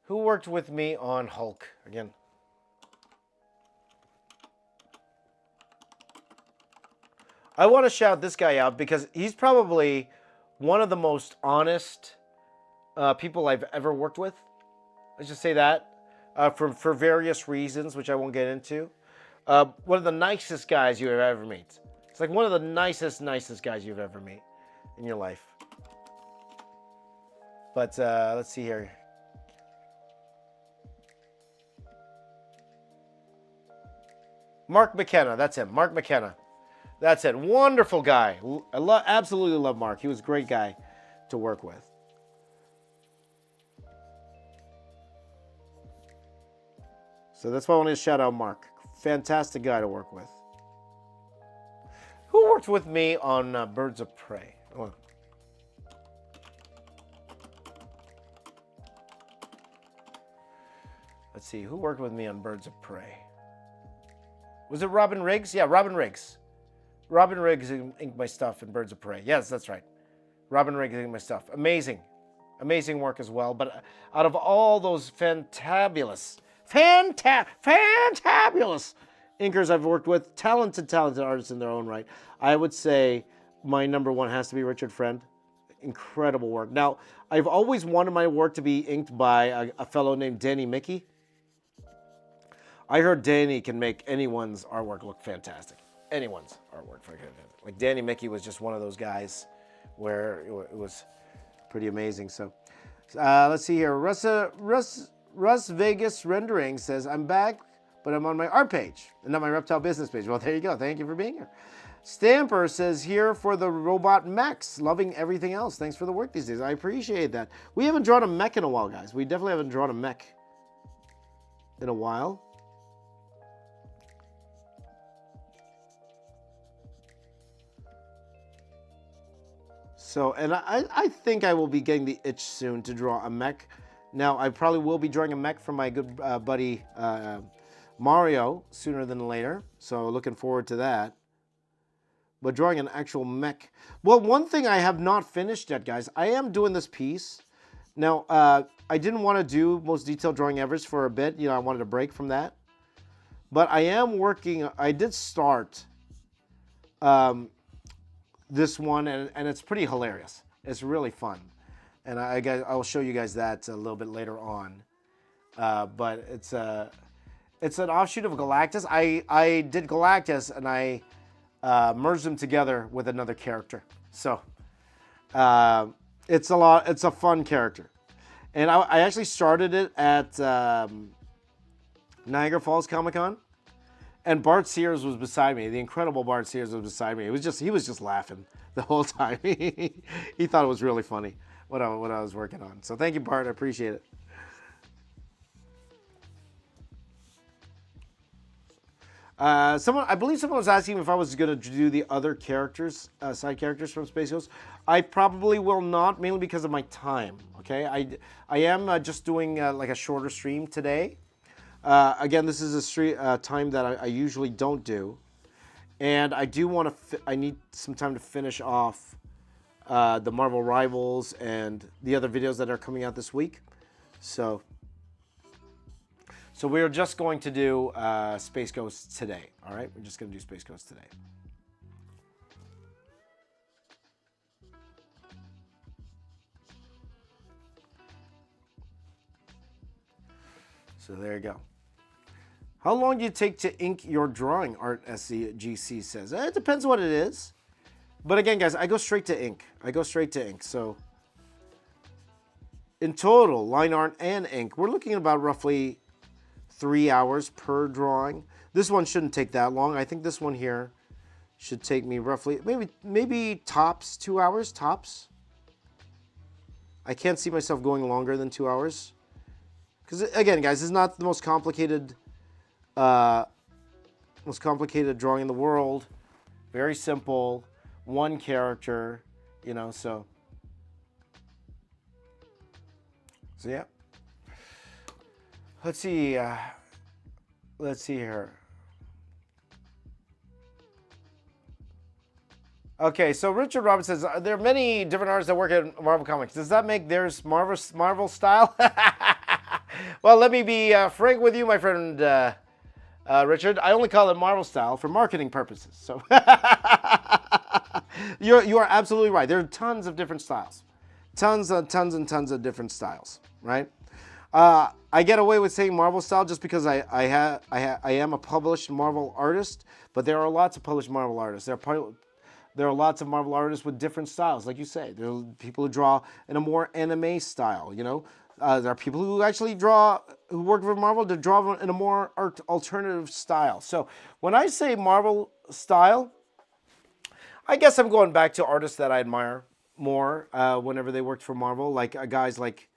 Who worked with me on Hulk again? I want to shout this guy out because he's probably one of the most honest people I've ever worked with. Let's just say that for various reasons, which I won't get into. One of the nicest guys you ever meet. It's like one of the nicest guys you've ever met in your life. But let's see here. Mark McKenna, that's him. Mark McKenna. That's it. Wonderful guy. I absolutely love Mark. He was a great guy to work with. So that's why I wanted to shout out Mark. Fantastic guy to work with. Who worked with me on Birds of Prey? Oh. Let's see. Who worked with me on Birds of Prey? Was it Robin Riggs? Yeah, Robin Riggs. Robin Riggs inked my stuff in Birds of Prey. Yes, that's right. Robin Riggs inked my stuff. Amazing. Amazing work as well. But out of all those fantabulous inkers I've worked with, talented artists in their own right, I would say my number one has to be Richard Friend. Incredible work. Now, I've always wanted my work to be inked by a fellow named Danny Mickey. I heard Danny can make anyone's artwork look fantastic. Anyone's artwork. Like Danny Mickey was just one of those guys where it was pretty amazing. So let's see here. Russ Vegas Rendering says, I'm back, but I'm on my art page and not my reptile business page. Well, there you go. Thank you for being here. Stamper says, here for the robot mechs. Loving everything else. Thanks for the work these days. I appreciate that. We haven't drawn a mech in a while, guys. We definitely haven't drawn a mech in a while. So, and I think I will be getting the itch soon to draw a mech. Now, I probably will be drawing a mech from my good buddy Mario sooner than later. So, looking forward to that. But drawing an actual mech. Well, one thing I have not finished yet, guys. I am doing this piece. Now, I didn't want to do most detailed drawing ever for a bit. You know, I wanted a break from that. But I am working. I did start this one, and it's pretty hilarious. It's really fun, and I'll show you guys that a little bit later on. But it's an offshoot of Galactus. I did Galactus, and I merged them together with another character. So it's a fun character, and I actually started it at Niagara Falls Comic-Con. And Bart Sears was beside me. The incredible Bart Sears was beside me. He was just laughing the whole time. He thought it was really funny what I was working on. So thank you, Bart. I appreciate it. I believe someone was asking if I was going to do the other characters, side characters from Space Ghost. I probably will not, mainly because of my time. Okay, I am just doing like a shorter stream today. Again, this is a time that I usually don't do, and I do want to. I need some time to finish off the Marvel Rivals and the other videos that are coming out this week. So we're just going to do Space Ghost today. All right, we're just going to do Space Ghost today. So there you go. How long do you take to ink your drawing, Art SCGC says? It depends what it is. But again, guys, I go straight to ink. So in total, line art and ink, we're looking at about roughly 3 hours per drawing. This one shouldn't take that long. I think this one here should take me roughly, maybe tops 2 hours, tops. I can't see myself going longer than 2 hours. Because again, guys, it's not the most complicated drawing in the world. Very simple, one character, you know. So yeah. Let's see. Let's see here. Okay, so Richard Roberts says there are many different artists that work at Marvel Comics. Does that make theirs Marvel style? Well, let me be frank with you, my friend Richard. I only call it Marvel style for marketing purposes. So you are absolutely right. There are tons of different styles, tons and tons of different styles, right? I get away with saying Marvel style just because I am a published Marvel artist, but there are lots of published Marvel artists. There are lots of Marvel artists with different styles, like you say. There are people who draw in a more anime style, you know. There are people who actually who work for Marvel to draw in a more alternative style. So when I say Marvel style, I guess I'm going back to artists that I admire more whenever they worked for Marvel, like guys like,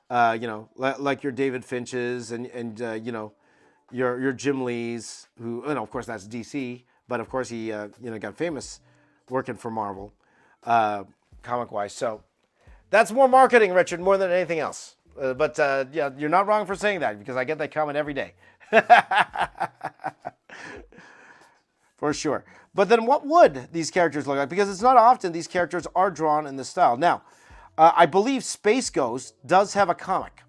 you know, like your David Finches and you know, your Jim Lees, who, you know, of course that's DC, but of course he, you know, got famous working for Marvel, comic-wise. So that's more marketing, Richard, more than anything else. But yeah, you're not wrong for saying that because I get that comment every day. For sure. But then what would these characters look like? Because it's not often these characters are drawn in this style. Now, I believe Space Ghost does have a comic.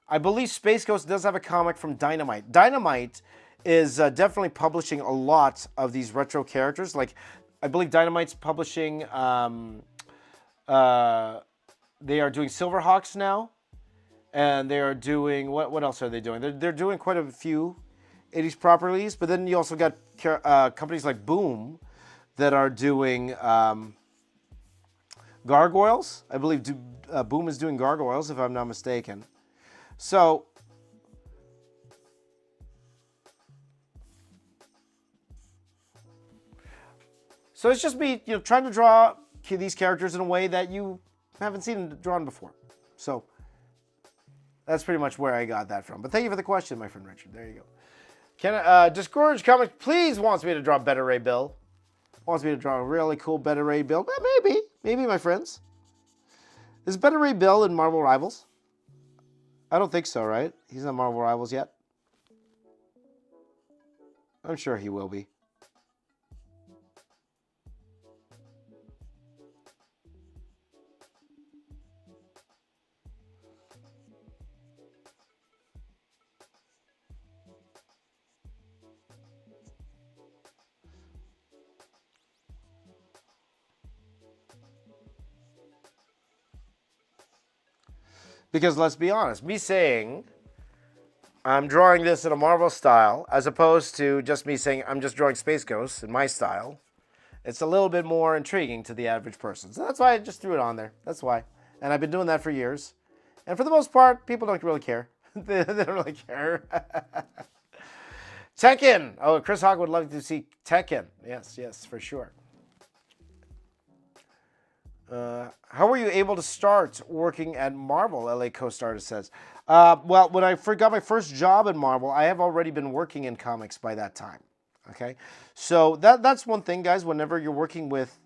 I believe Space Ghost does have a comic from Dynamite. Dynamite is definitely publishing a lot of these retro characters. Like, I believe Dynamite's publishing, they are doing Silverhawks now, and they are doing, what else are they doing? They're doing quite a few 80s properties, but then you also got companies like Boom that are doing Gargoyles. I believe Boom is doing Gargoyles, if I'm not mistaken. So it's just me, you know, trying to draw these characters in a way that you haven't seen drawn before. So that's pretty much where I got that from. But thank you for the question, my friend Richard. There you go. Discouraged Comics please wants me to draw Beta Ray Bill. Wants me to draw a really cool Beta Ray Bill. Well, maybe, my friends. Is Beta Ray Bill in Marvel Rivals? I don't think so, right? He's not Marvel Rivals yet. I'm sure he will be. Because let's be honest, me saying I'm drawing this in a Marvel style, as opposed to just me saying I'm just drawing Space Ghosts in my style, it's a little bit more intriguing to the average person. So that's why I just threw it on there. That's why. And I've been doing that for years. And for the most part, people don't really care. They don't really care. Tekken. Oh, Chris Hogg would love to see Tekken. Yes, for sure. How were you able to start working at Marvel? LA Coast Artist says. Well, when I got my first job at Marvel, I have already been working in comics by that time. Okay, so that's one thing, guys. Whenever you're working with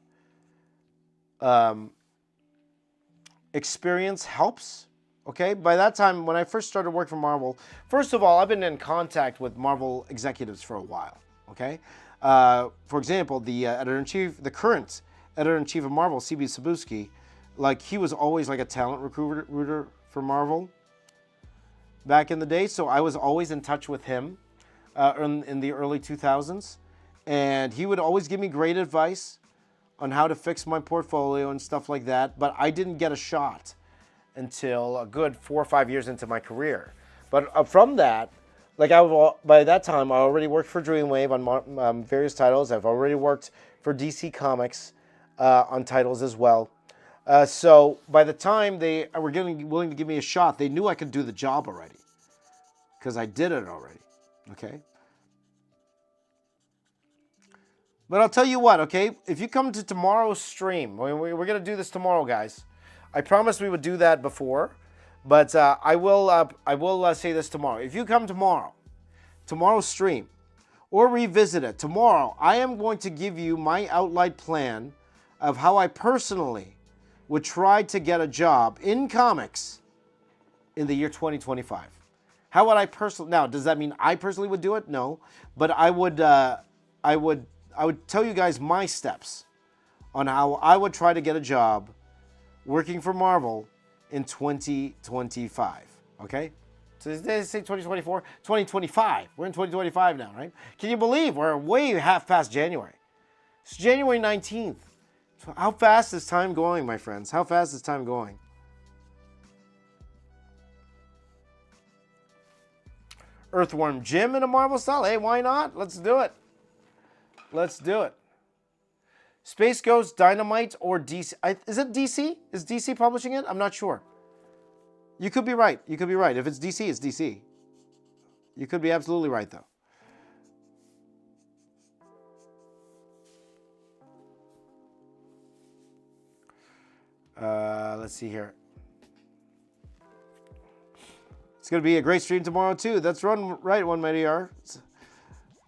experience helps. Okay, by that time, when I first started working for Marvel, first of all, I've been in contact with Marvel executives for a while. Okay, for example, the editor-in-chief, the current editor-in-chief of Marvel, C.B. Cebulski, like he was always like a talent recruiter for Marvel back in the day. So I was always in touch with him in the early 2000s. And he would always give me great advice on how to fix my portfolio and stuff like that. But I didn't get a shot until a good 4 or 5 years into my career. But from that, like by that time, I already worked for Dreamwave on various titles. I've already worked for DC Comics on titles as well. So by the time they were willing to give me a shot, they knew I could do the job already because I did it already. Okay. But I'll tell you what, okay? If you come to tomorrow's stream, we're going to do this tomorrow, guys. I promised we would do that before, but I will say this tomorrow. If you come tomorrow's stream, or revisit it tomorrow, I am going to give you my outline plan of how I personally would try to get a job in comics in the year 2025. How would I personally? Now, does that mean I personally would do it? No, but I would tell you guys my steps on how I would try to get a job working for Marvel in 2025. Okay. So they say 2024, 2025. We're in 2025 now, right? Can you believe we're way half past January? It's January 19th. So how fast is time going, my friends? How fast is time going? Earthworm Jim in a Marvel style? Hey, why not? Let's do it. Let's do it. Space Ghost, Dynamite, or DC? Is it DC? Is DC publishing it? I'm not sure. You could be right. You could be right. If it's DC, it's DC. You could be absolutely right, though. Let's see here. It's going to be a great stream tomorrow, too. That's right, One Mighty R.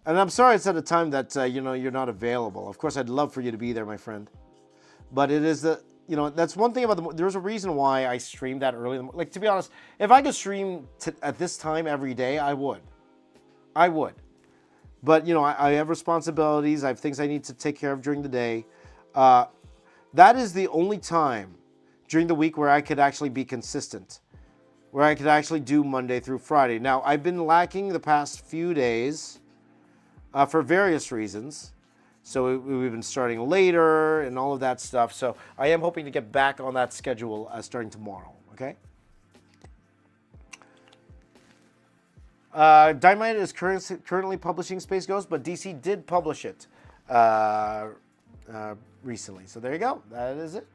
And I'm sorry it's at a time that, you're not available. Of course, I'd love for you to be there, my friend. But it is that's one thing about there's a reason why I stream that early. Like, to be honest, if I could stream at this time every day, I would. I would. But, I have responsibilities. I have things I need to take care of during the day. That is the only time during the week where I could actually be consistent, where I could actually do Monday through Friday. Now, I've been lacking the past few days for various reasons. So we've been starting later and all of that stuff. So I am hoping to get back on that schedule starting tomorrow, okay? Dynamite is currently publishing Space Ghost, but DC did publish it recently. So there you go. That is it.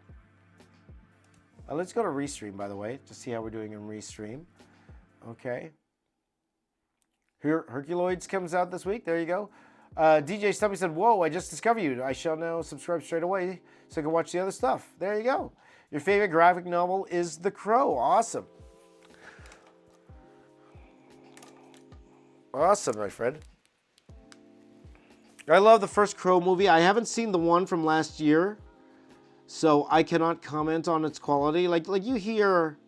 Let's go to Restream, by the way, to see how we're doing in Restream. Okay. Herculoids comes out this week. There you go. DJ Stubby said, whoa, I just discovered you. I shall now subscribe straight away so I can watch the other stuff. There you go. Your favorite graphic novel is The Crow. Awesome. Awesome, my friend. I love the first Crow movie. I haven't seen the one from last year, so I cannot comment on its quality. Like you hear,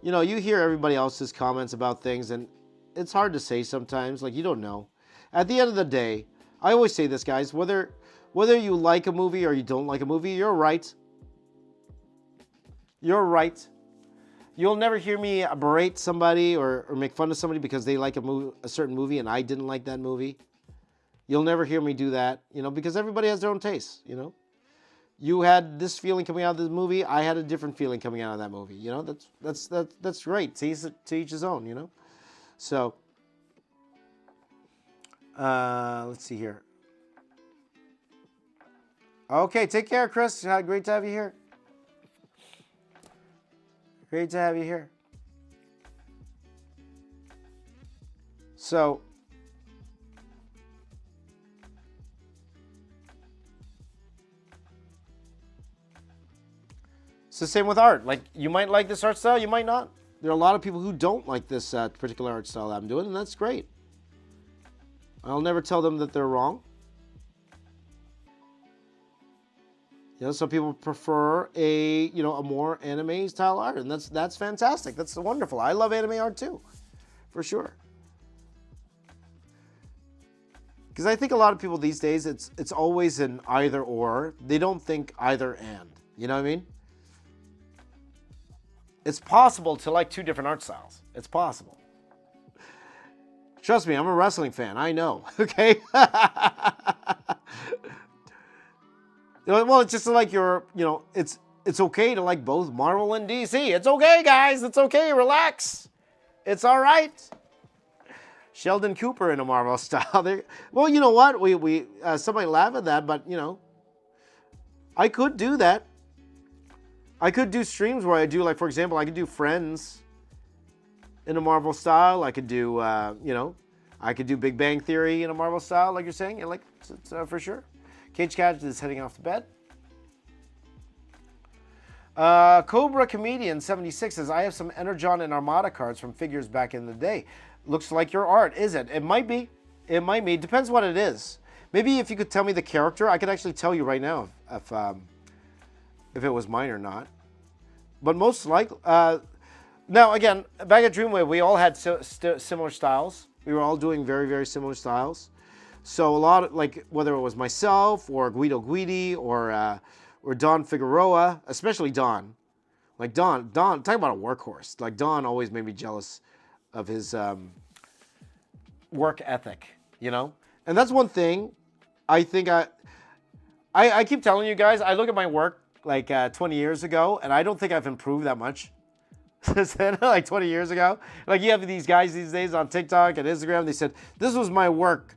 you hear everybody else's comments about things, and it's hard to say sometimes. Like, you don't know. At the end of the day, I always say this, guys, whether you like a movie or you don't like a movie, you're right. You're right. You'll never hear me berate somebody or make fun of somebody because they like a certain movie and I didn't like that movie. You'll never hear me do that, because everybody has their own tastes, You had this feeling coming out of this movie, I had a different feeling coming out of that movie. That's great. To each his own, So, let's see here. Okay, take care, Chris. Great to have you here. Great to have you here. So, it's the same with art. Like, you might like this art style, you might not. There are a lot of people who don't like this particular art style that I'm doing, and that's great. I'll never tell them that they're wrong. Some people prefer a more anime style art, and that's fantastic. That's wonderful. I love anime art too, for sure. Because I think a lot of people these days, it's always an either or. They don't think either and. You know what I mean? It's possible to like two different art styles. It's possible. Trust me, I'm a wrestling fan. I know. Okay? Well, it's just like it's okay to like both Marvel and DC. It's okay, guys. It's okay. Relax. It's all right. Sheldon Cooper in a Marvel style. Well, you know what? We somebody laugh at that, but I could do that. I could do streams where I do, like, for example, I could do Friends in a Marvel style. I could do, I could do Big Bang Theory in a Marvel style, like you're saying. Like, it's for sure. Cage Cat is heading off to bed. Cobra Comedian 76 says, I have some Energon and Armada cards from figures back in the day. Looks like your art, is it? It might be. It might be. It depends what it is. Maybe if you could tell me the character, I could actually tell you right now if it was mine or not. But most likely, Now, again, back at Dreamwave, we all had similar styles. We were all doing very, very similar styles. So a lot of, like, whether it was myself or Guido Guidi or Don Figueroa, especially Don. Like Don, talk about a workhorse. Like Don always made me jealous of his work ethic, you know? And that's one thing I think I keep telling you guys, I look at my work like 20 years ago, and I don't think I've improved that much. Like 20 years ago. Like you have these guys these days on TikTok and Instagram, they said, this was my work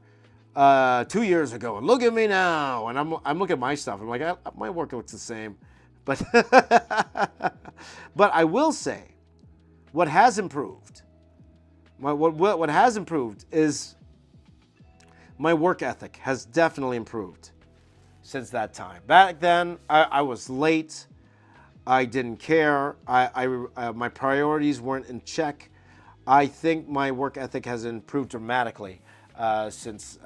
2 years ago, and look at me now. And I'm looking at my stuff. I'm like, my work looks the same. But, but I will say, what has improved, what has improved is my work ethic has definitely improved since that time. Back then, I was late. I didn't care. My priorities weren't in check. I think my work ethic has improved dramatically since,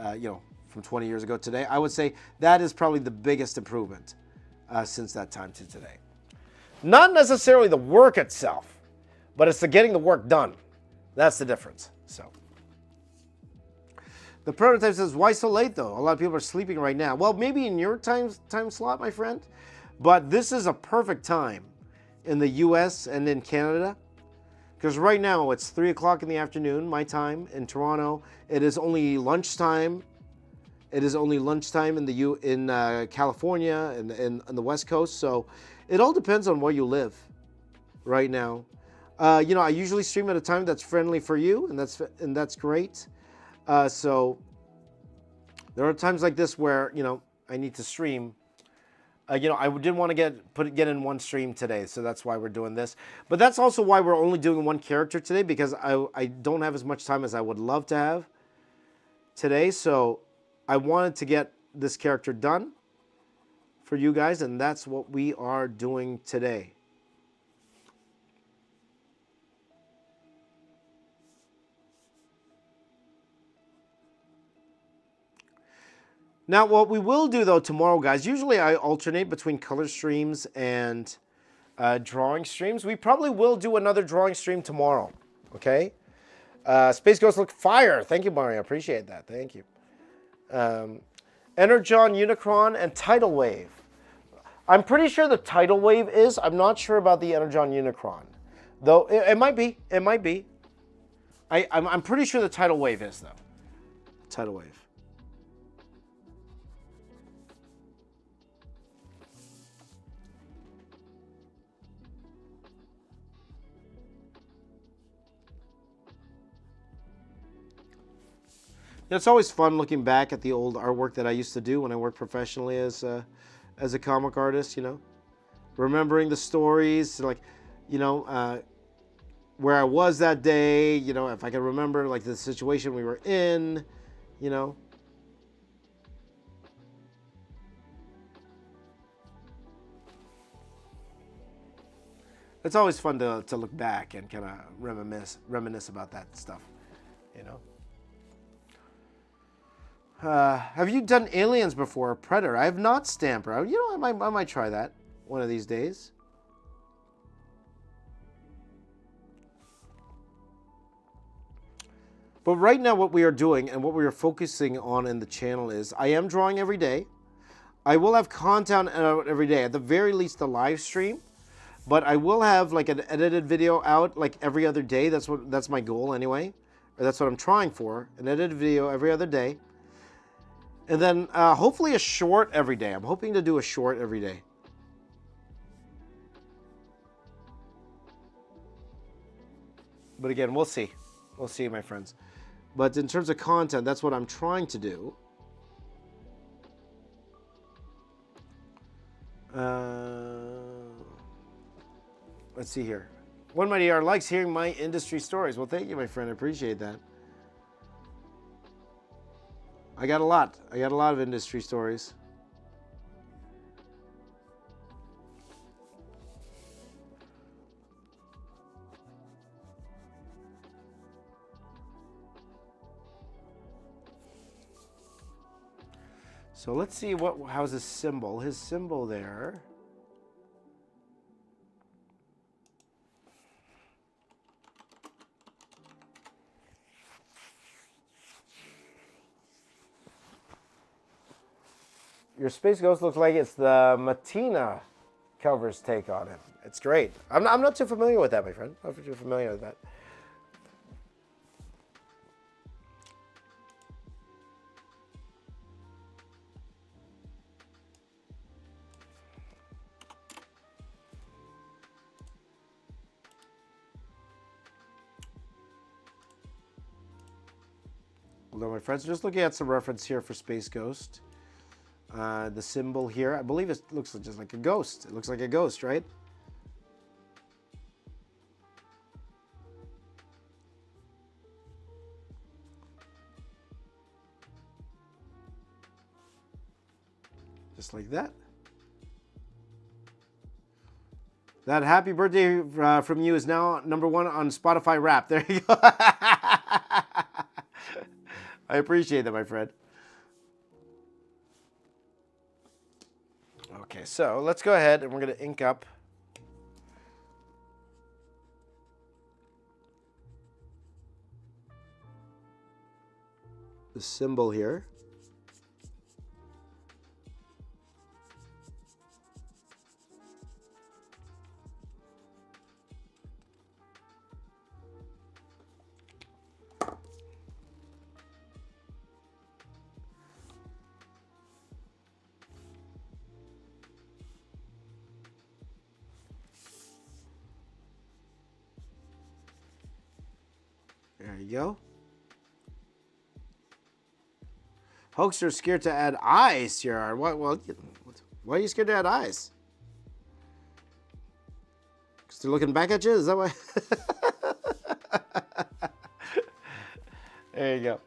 from 20 years ago today. I would say that is probably the biggest improvement since that time to today. Not necessarily the work itself, but it's the getting the work done. That's the difference. So, the prototype says, why so late though? A lot of people are sleeping right now. Well, maybe in your time slot, my friend, but this is a perfect time in the US and in Canada, because right now it's 3 o'clock in the afternoon, my time in Toronto. It is only lunchtime. It is only lunchtime in California and in the West Coast. So it all depends on where you live right now. I usually stream at a time that's friendly for you, and that's great. So there are times like this where, I need to stream. I didn't want to get in one stream today, so that's why we're doing this. But that's also why we're only doing one character today, because I don't have as much time as I would love to have today. So I wanted to get this character done for you guys, and that's what we are doing today. Now, what we will do, though, tomorrow, guys, usually I alternate between color streams and drawing streams. We probably will do another drawing stream tomorrow, okay? Space Ghost look fire. Thank you, Mario. Appreciate that. Thank you. Energon, Unicron, and Tidal Wave. I'm pretty sure the Tidal Wave is. I'm not sure about the Energon Unicron. Though, it might be. It might be. I'm pretty sure the Tidal Wave is, though. Tidal Wave. It's always fun looking back at the old artwork that I used to do when I worked professionally as a comic artist, remembering the stories, like, where I was that day, if I can remember, like, the situation we were in, It's always fun to look back and kind of reminisce about that stuff, Have you done Aliens before, Predator? I have not, Stamper. I might try that one of these days. But right now what we are doing and what we are focusing on in the channel is I am drawing every day. I will have content out every day, at the very least the live stream. But I will have like an edited video out like every other day. That's my goal anyway. Or that's what I'm trying for. An edited video every other day. And then hopefully a short every day. I'm hoping to do a short every day. But again, we'll see. We'll see, my friends. But in terms of content, that's what I'm trying to do. Let's see here. One Mighty R likes hearing my industry stories. Well, thank you, my friend. I appreciate that. I got a lot. I got a lot of industry stories. So let's see how's his symbol. His symbol there. Your Space Ghost looks like it's the Matina cover's take on it. It's great. I'm not too familiar with that, my friend. I'm not too familiar with that. Although my friends, just looking at some reference here for Space Ghost. The symbol here, I believe it looks just like a ghost. It looks like a ghost, right? Just like that. That happy birthday from you is now #1 on Spotify Rap. There you go. I appreciate that, my friend. Okay, so let's go ahead and we're going to ink up the symbol here. There you go. Hoaxer scared to add eyes to your art. Why are you scared to add eyes? Because they're looking back at you? Is that why? There you go.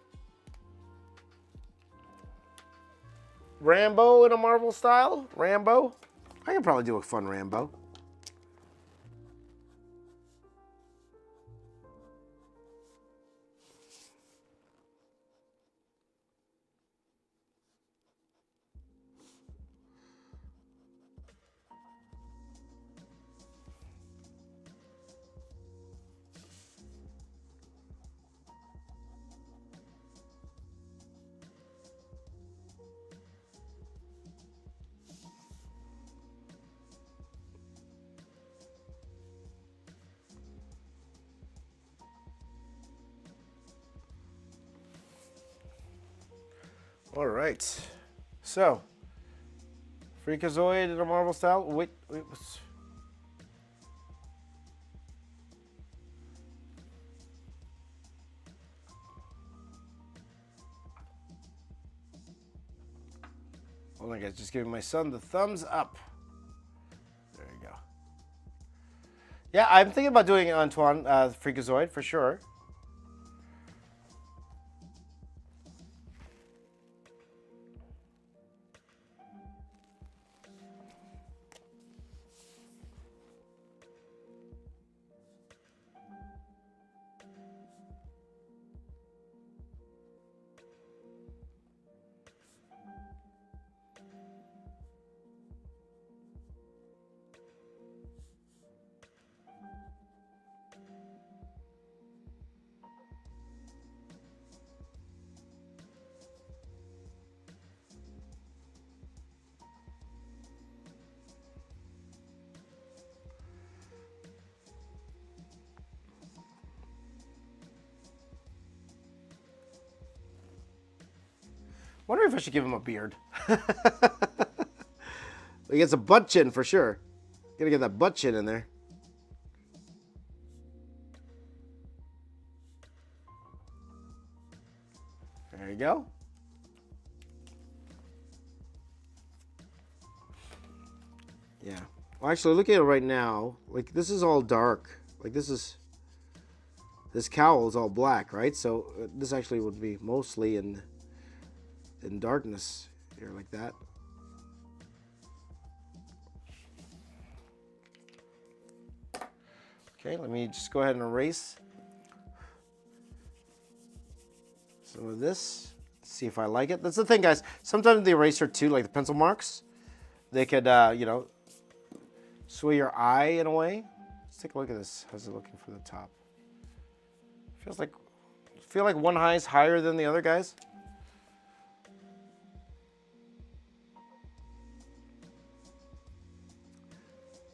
Rambo in a Marvel style? Rambo? I can probably do a fun Rambo. All right, so Freakazoid in a Marvel style. Wait. Oh my God, just giving my son the thumbs up. There you go. Yeah, I'm thinking about doing Antoine Freakazoid for sure. Wonder if I should give him a beard. He gets a butt chin for sure. Gotta get that butt chin in there. There you go. Yeah. Well, actually, look at it right now. Like, this is all dark. Like, this cowl is all black, right? So this actually would be mostly in darkness here, like that. Okay, let me just go ahead and erase some of this. See if I like it. That's the thing, guys. Sometimes the eraser too, like the pencil marks, they could, you know, sway your eye in a way. Let's take a look at this. How's it looking from the top? Feel like one eye is higher than the other, guys.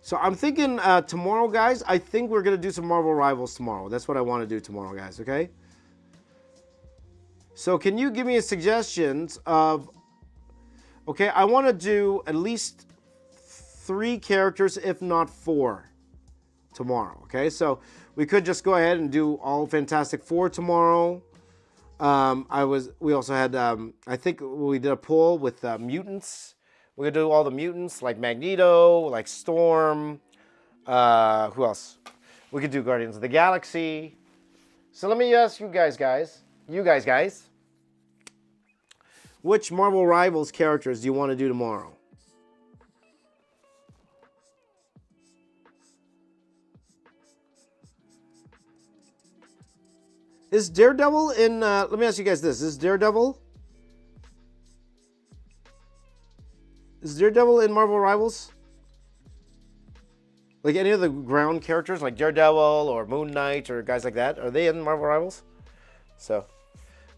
So I'm thinking tomorrow, guys, I think we're going to do some Marvel Rivals tomorrow. That's what I want to do tomorrow, guys, okay? So can you give me a suggestions of... Okay, I want to do at least 3 characters, if not 4, tomorrow, okay? So we could just go ahead and do all Fantastic Four tomorrow. We also had, I think we did a poll with mutants. We're going to do all the mutants, like Magneto, like Storm. Who else? We could do Guardians of the Galaxy. So let me ask you guys. Which Marvel Rivals characters do you want to do tomorrow? Is Daredevil in... let me ask you guys this. Is Daredevil in Marvel Rivals? Like any of the ground characters, like Daredevil or Moon Knight or guys like that, are they in Marvel Rivals? So,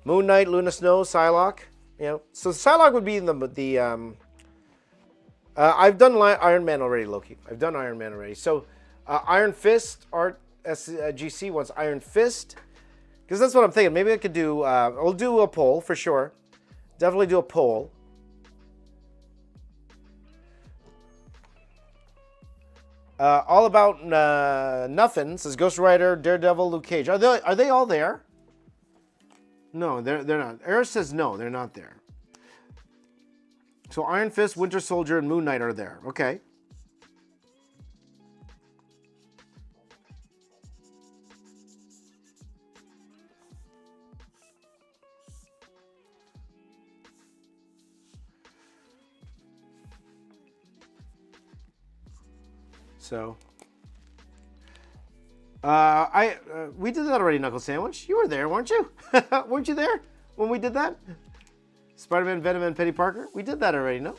Moon Knight, Luna Snow, Psylocke, you know. So Psylocke would be in the I've done Iron Man already, Loki. I've done Iron Man already. So, Iron Fist, Art SGC wants Iron Fist. Because that's what I'm thinking. Maybe I could do, I'll do a poll for sure. Definitely do a poll. All About Nothing says Ghost Rider, Daredevil, Luke Cage. Are they all there? No, they're not. Eris says no, they're not there. So Iron Fist, Winter Soldier, and Moon Knight are there. Okay. So, we did that already, Knuckle Sandwich. You were there, weren't you? Weren't you there when we did that? Spider-Man, Venom, and Penny Parker. We did that already, no?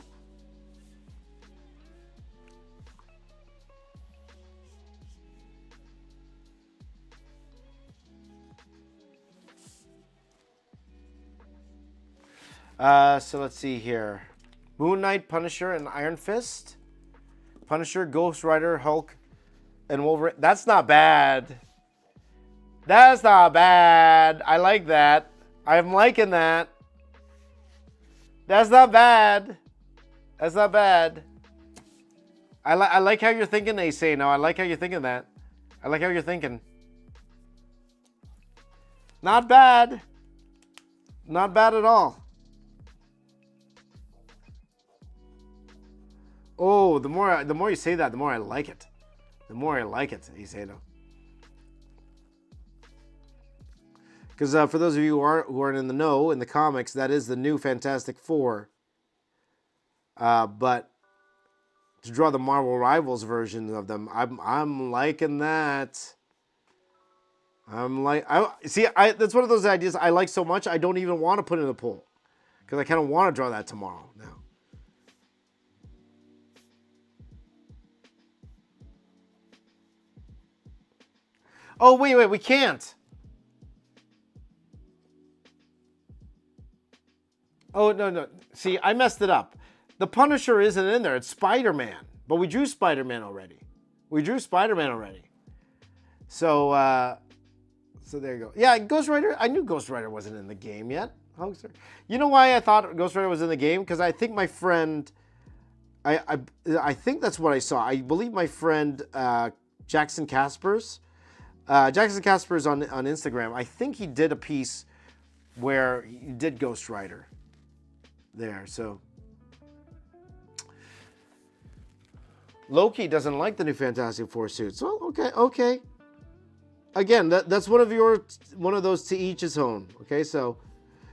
So let's see here. Moon Knight, Punisher, and Iron Fist. Punisher, Ghost Rider, Hulk, and Wolverine. That's not bad. That's not bad. I like that. I'm liking that. That's not bad. That's not bad. I like how you're thinking, Ace. No, I like how you're thinking that. I like how you're thinking. Not bad. Not bad at all. Oh, the more you say that, the more I like it. The more I like it, Isano. Because for those of you who aren't in the know, in the comics, that is the new Fantastic Four. But to draw the Marvel Rivals version of them, I'm liking that. That's one of those ideas I like so much I don't even want to put in the poll, because I kind of want to draw that tomorrow now. Oh, wait, we can't. Oh, no. See, I messed it up. The Punisher isn't in there. It's Spider-Man. But we drew Spider-Man already. So, so there you go. Yeah, Ghost Rider. I knew Ghost Rider wasn't in the game yet. You know why I thought Ghost Rider was in the game? Because I think my friend... I think that's what I saw. I believe my friend Jackson Caspers... Jackson Caspers on Instagram, I think he did a piece where he did Ghost Rider there. So Loki doesn't like the new Fantastic Four suits. Well, okay. Again, that's one of those to each his own. Okay, so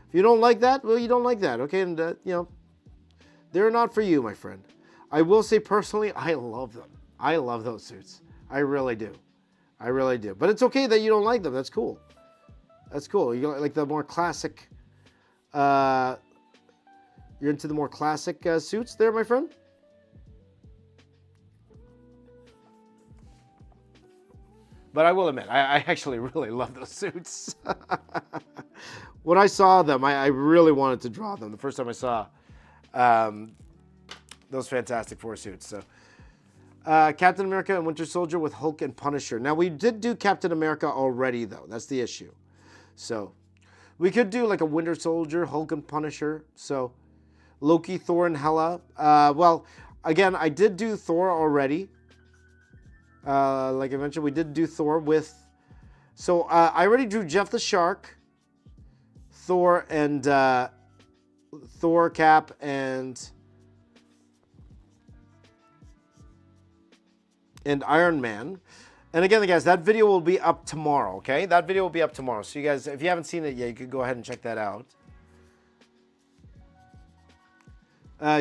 if you don't like that, well, you don't like that. Okay, and they're not for you, my friend. I will say personally, I love them. I love those suits. I really do. But it's okay that you don't like them. That's cool. You like the more classic. You're into the more classic suits there, my friend? But I will admit, I actually really love those suits. When I saw them, I really wanted to draw them the first time I saw those Fantastic Four suits. So, Captain America and Winter Soldier with Hulk and Punisher. Now, we did do Captain America already, though. That's the issue. So, we could do like a Winter Soldier, Hulk and Punisher. So, Loki, Thor, and Hela. Well, again, I did do Thor already. Like I mentioned, we did do Thor with... So, I already drew Jeff the Shark, Thor, and... Thor, Cap, and Iron Man. And again, guys, that video will be up tomorrow, okay? That video will be up tomorrow. So you guys, if you haven't seen it yet, you could go ahead and check that out.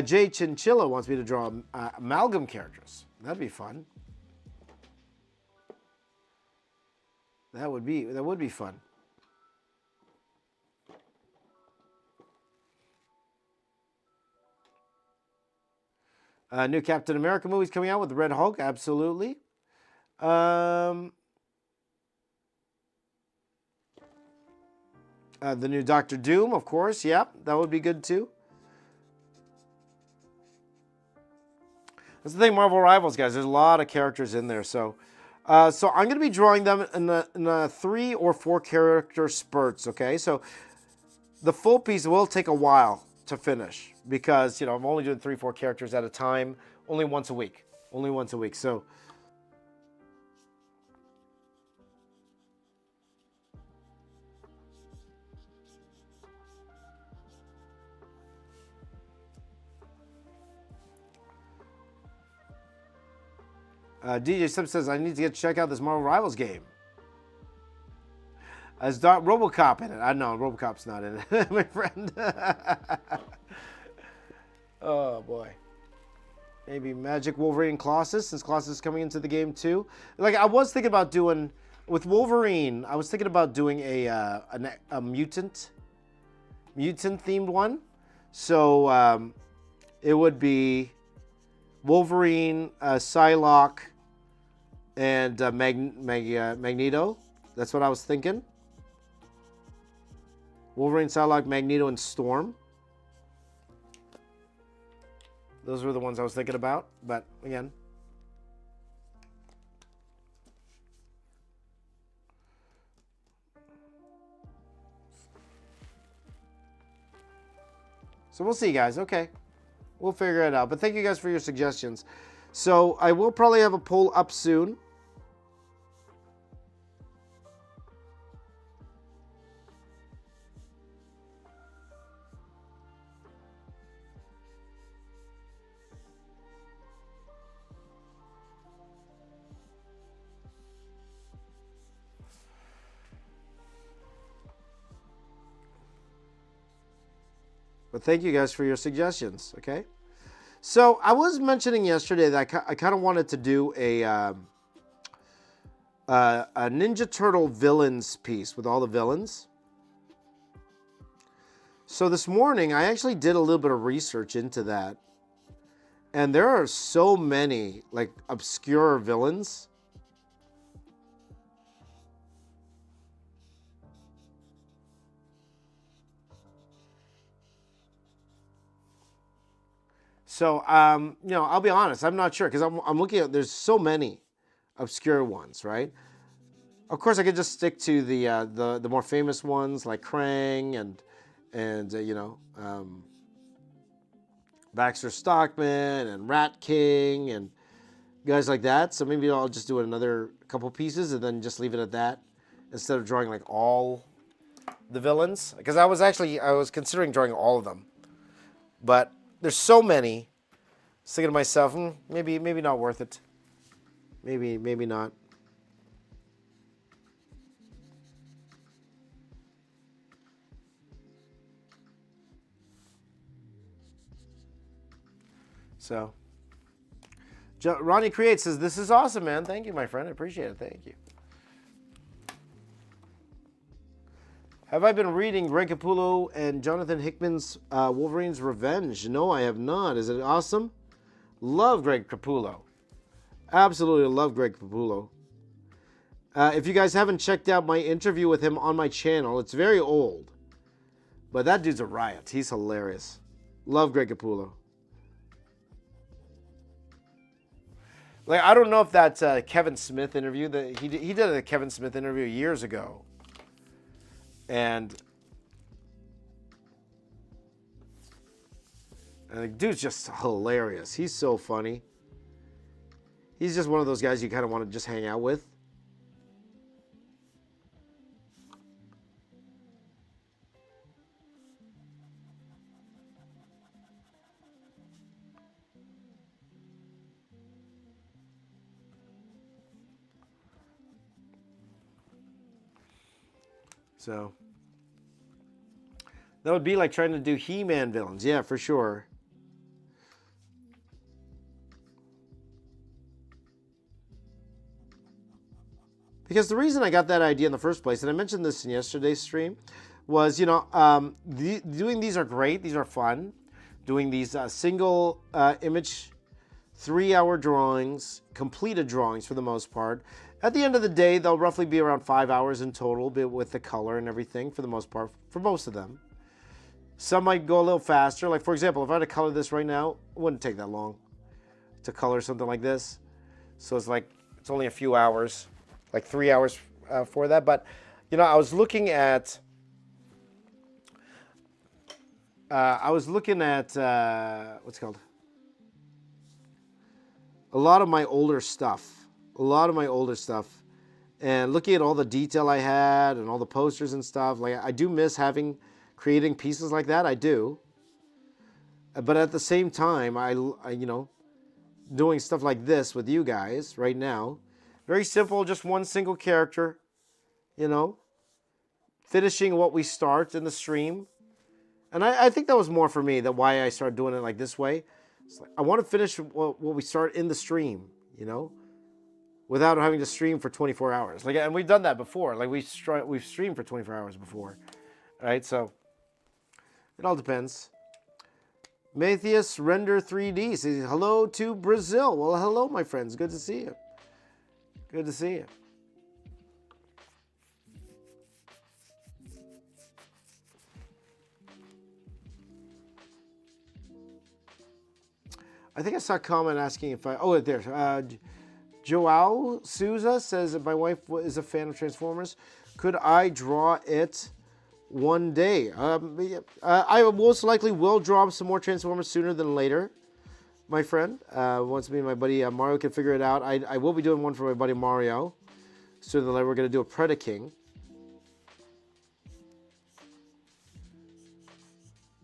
Jay Chinchilla wants me to draw amalgam characters. That'd be fun. That would be fun. New Captain America movies coming out with Red Hulk, absolutely. The new Doctor Doom, of course, yeah, that would be good too. That's the thing, Marvel Rivals, guys. There's a lot of characters in there, so I'm going to be drawing them in a 3 or 4 character spurts. Okay, so the full piece will take a while to finish because, you know, I'm only doing 3 or 4 characters at a time, only once a week. So DJ Sim says, I need to check out this Marvel Rivals game. Is RoboCop in it? I know RoboCop's not in it, my friend. Oh boy. Maybe Magic Wolverine Colossus, since Colossus is coming into the game too. Like I was thinking about doing with Wolverine. I was thinking about doing a mutant themed one. So it would be Wolverine, Psylocke, and Magneto. That's what I was thinking. Wolverine, Psylocke, Magneto, and Storm. Those were the ones I was thinking about, but again. So we'll see, guys. Okay. We'll figure it out. But thank you guys for your suggestions. So I will probably have a poll up soon. But thank you guys for your suggestions, okay? So I was mentioning yesterday that I kind of wanted to do a Ninja Turtle villains piece with all the villains. So this morning I actually did a little bit of research into that. And there are so many like obscure villains. So, you know, I'll be honest, I'm not sure because I'm looking at, there's so many obscure ones, right? Of course, I could just stick to the more famous ones like Krang and you know, Baxter Stockman and Rat King and guys like that. So maybe I'll just do another couple pieces and then just leave it at that instead of drawing like all the villains. Because I was considering drawing all of them, but there's so many. I was thinking to myself, maybe not worth it. Maybe not. So, Ronnie Creates says, this is awesome, man. Thank you, my friend. I appreciate it. Thank you. Have I been reading Greg Capullo and Jonathan Hickman's Wolverine's Revenge? No, I have not. Is it awesome? Love Greg Capullo. Absolutely love Greg Capullo. If you guys haven't checked out my interview with him on my channel, it's very old. But that dude's a riot. He's hilarious. Love Greg Capullo. Like, I don't know if that's a Kevin Smith interview. That he did a Kevin Smith interview years ago. And the dude's just hilarious. He's so funny. He's just one of those guys you kind of want to just hang out with. So that would be like trying to do He-Man villains. Yeah, for sure. Because the reason I got that idea in the first place, and I mentioned this in yesterday's stream, was, you know, doing these are great. These are fun. Doing these single image 3-hour drawings, completed drawings for the most part. At the end of the day, they'll roughly be around 5 hours in total with the color and everything for the most part, for most of them. Some might go a little faster. Like, for example, if I had to color this right now, it wouldn't take that long to color something like this. So it's like, it's only a few hours, like 3 hours for that. But, you know, I was looking at, what's it called? A lot of my older stuff. And looking at all the detail I had and all the posters and stuff, like, I do miss creating pieces like that. I do. But at the same time, I you know, doing stuff like this with you guys right now, very simple, just one single character, you know, finishing what we start in the stream. And I think that was more for me, that why I started doing it like this way. It's like, I want to finish what we start in the stream, you know, without having to stream for 24 hours. Like, and we've done that before. Like, we've streamed for 24 hours before, right? So it all depends. Matthias Render 3D says, hello to Brazil. Well, hello, my friends. Good to see you. Good to see you. I think I saw a comment asking if I... Oh, there. Joao Souza says that my wife is a fan of Transformers. Could I draw it one day? I most likely will draw some more Transformers sooner than later, my friend. Once me and my buddy Mario can figure it out. I will be doing one for my buddy Mario. Sooner than later, we're going to do a Predaking.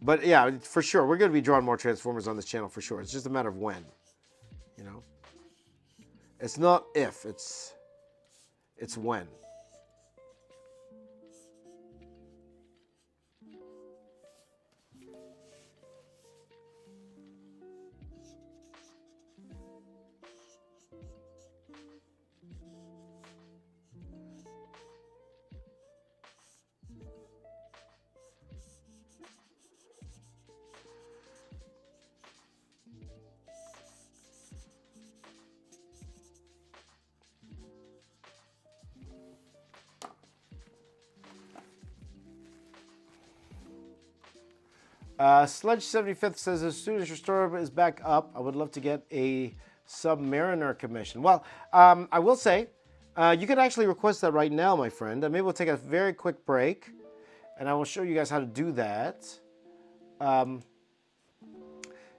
But yeah, for sure, we're going to be drawing more Transformers on this channel for sure. It's just a matter of when, you know. It's not if, it's when. Sledge 75th says, as soon as your store is back up, I would love to get a Submariner commission. Well, I will say, you can actually request that right now, my friend. Maybe we'll take a very quick break, and I will show you guys how to do that.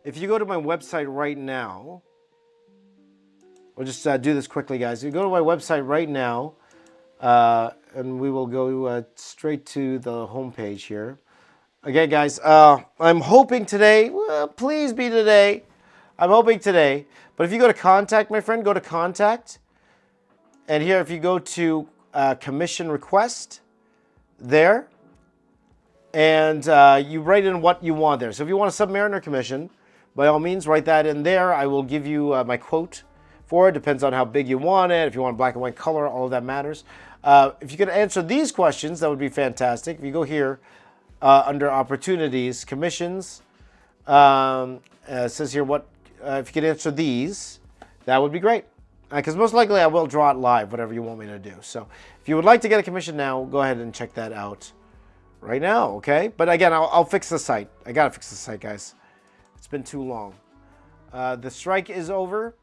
If you go to my website right now, we'll just do this quickly, guys. You go to my website right now, and we will go straight to the homepage here. Okay, guys, I'm hoping today, well, please be today. I'm hoping today. But if you go to contact, my friend, go to contact. And here, if you go to commission request, there. And you write in what you want there. So if you want a Submariner commission, by all means, write that in there. I will give you my quote for it. Depends on how big you want it. If you want black and white color, all of that matters. If you could answer these questions, that would be fantastic. If you go here, under opportunities, commissions, it says here what if you could answer these, that would be great. Because most likely I will draw it live, whatever you want me to do. So if you would like to get a commission now, go ahead and check that out right now, okay? But again, I'll fix the site. I gotta fix the site, guys. It's been too long. The strike is over.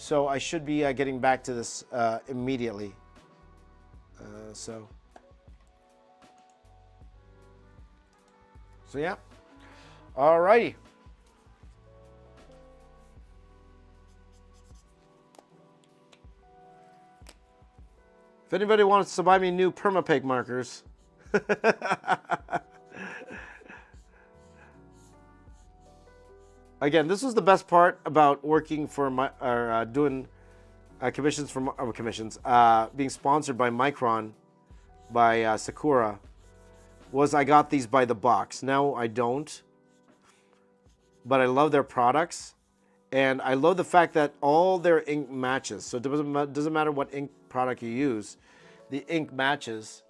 So I should be getting back to this immediately. So yeah. Alrighty. If anybody wants to buy me new permapeg markers. Again, this was the best part about working for my doing commissions from being sponsored by Micron, by Sakura, was I got these by the box. Now I don't, but I love their products, and I love the fact that all their ink matches. So it doesn't matter what ink product you use, the ink matches.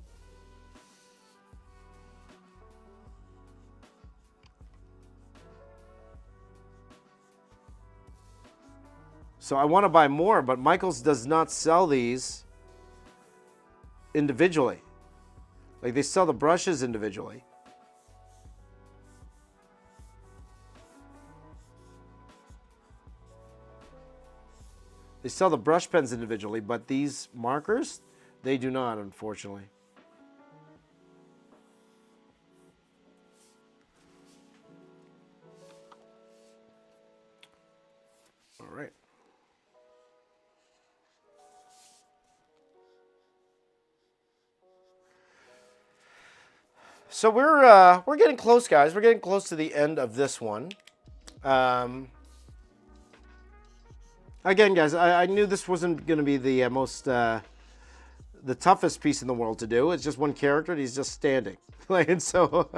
So I want to buy more, but Michaels does not sell these individually. Like, they sell the brushes individually. They sell the brush pens individually, but these markers, they do not, unfortunately. All right. So we're getting close, guys. We're getting close to the end of this one. Again, guys, I knew this wasn't going to be the the toughest piece in the world to do. It's just one character, and he's just standing. And so,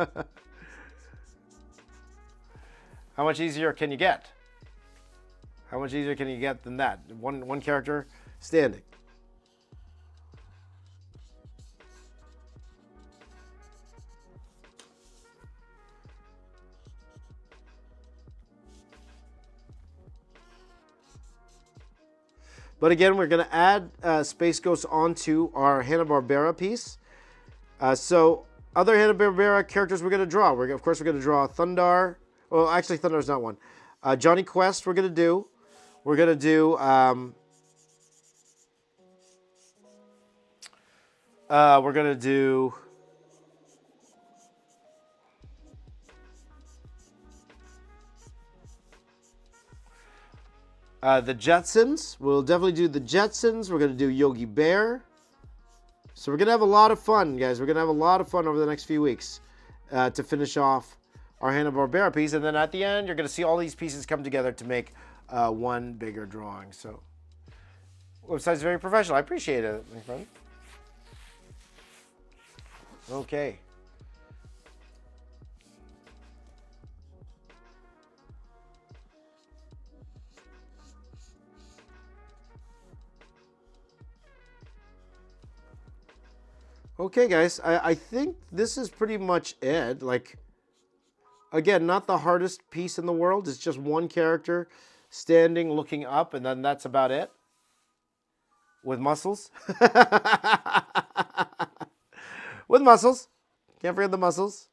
how much easier can you get? How much easier can you get than that? One character standing. But again, we're going to add Space Ghost onto our Hanna-Barbera piece. So other Hanna-Barbera characters we're going to draw. Of course, we're going to draw Thundar. Well, actually, Thundar's not one. Johnny Quest we're going to do. We're going to do... we're going to do... the Jetsons. We'll definitely do the Jetsons. We're going to do Yogi Bear. So we're going to have a lot of fun, guys. We're going to have a lot of fun over the next few weeks to finish off our Hanna-Barbera piece. And then at the end, you're going to see all these pieces come together to make one bigger drawing. So, website's very professional. I appreciate it, my friend. Okay. Okay, guys, I think this is pretty much it. Like, again, not the hardest piece in the world. It's just one character standing, looking up, and then that's about it. With muscles. With muscles. Can't forget the muscles.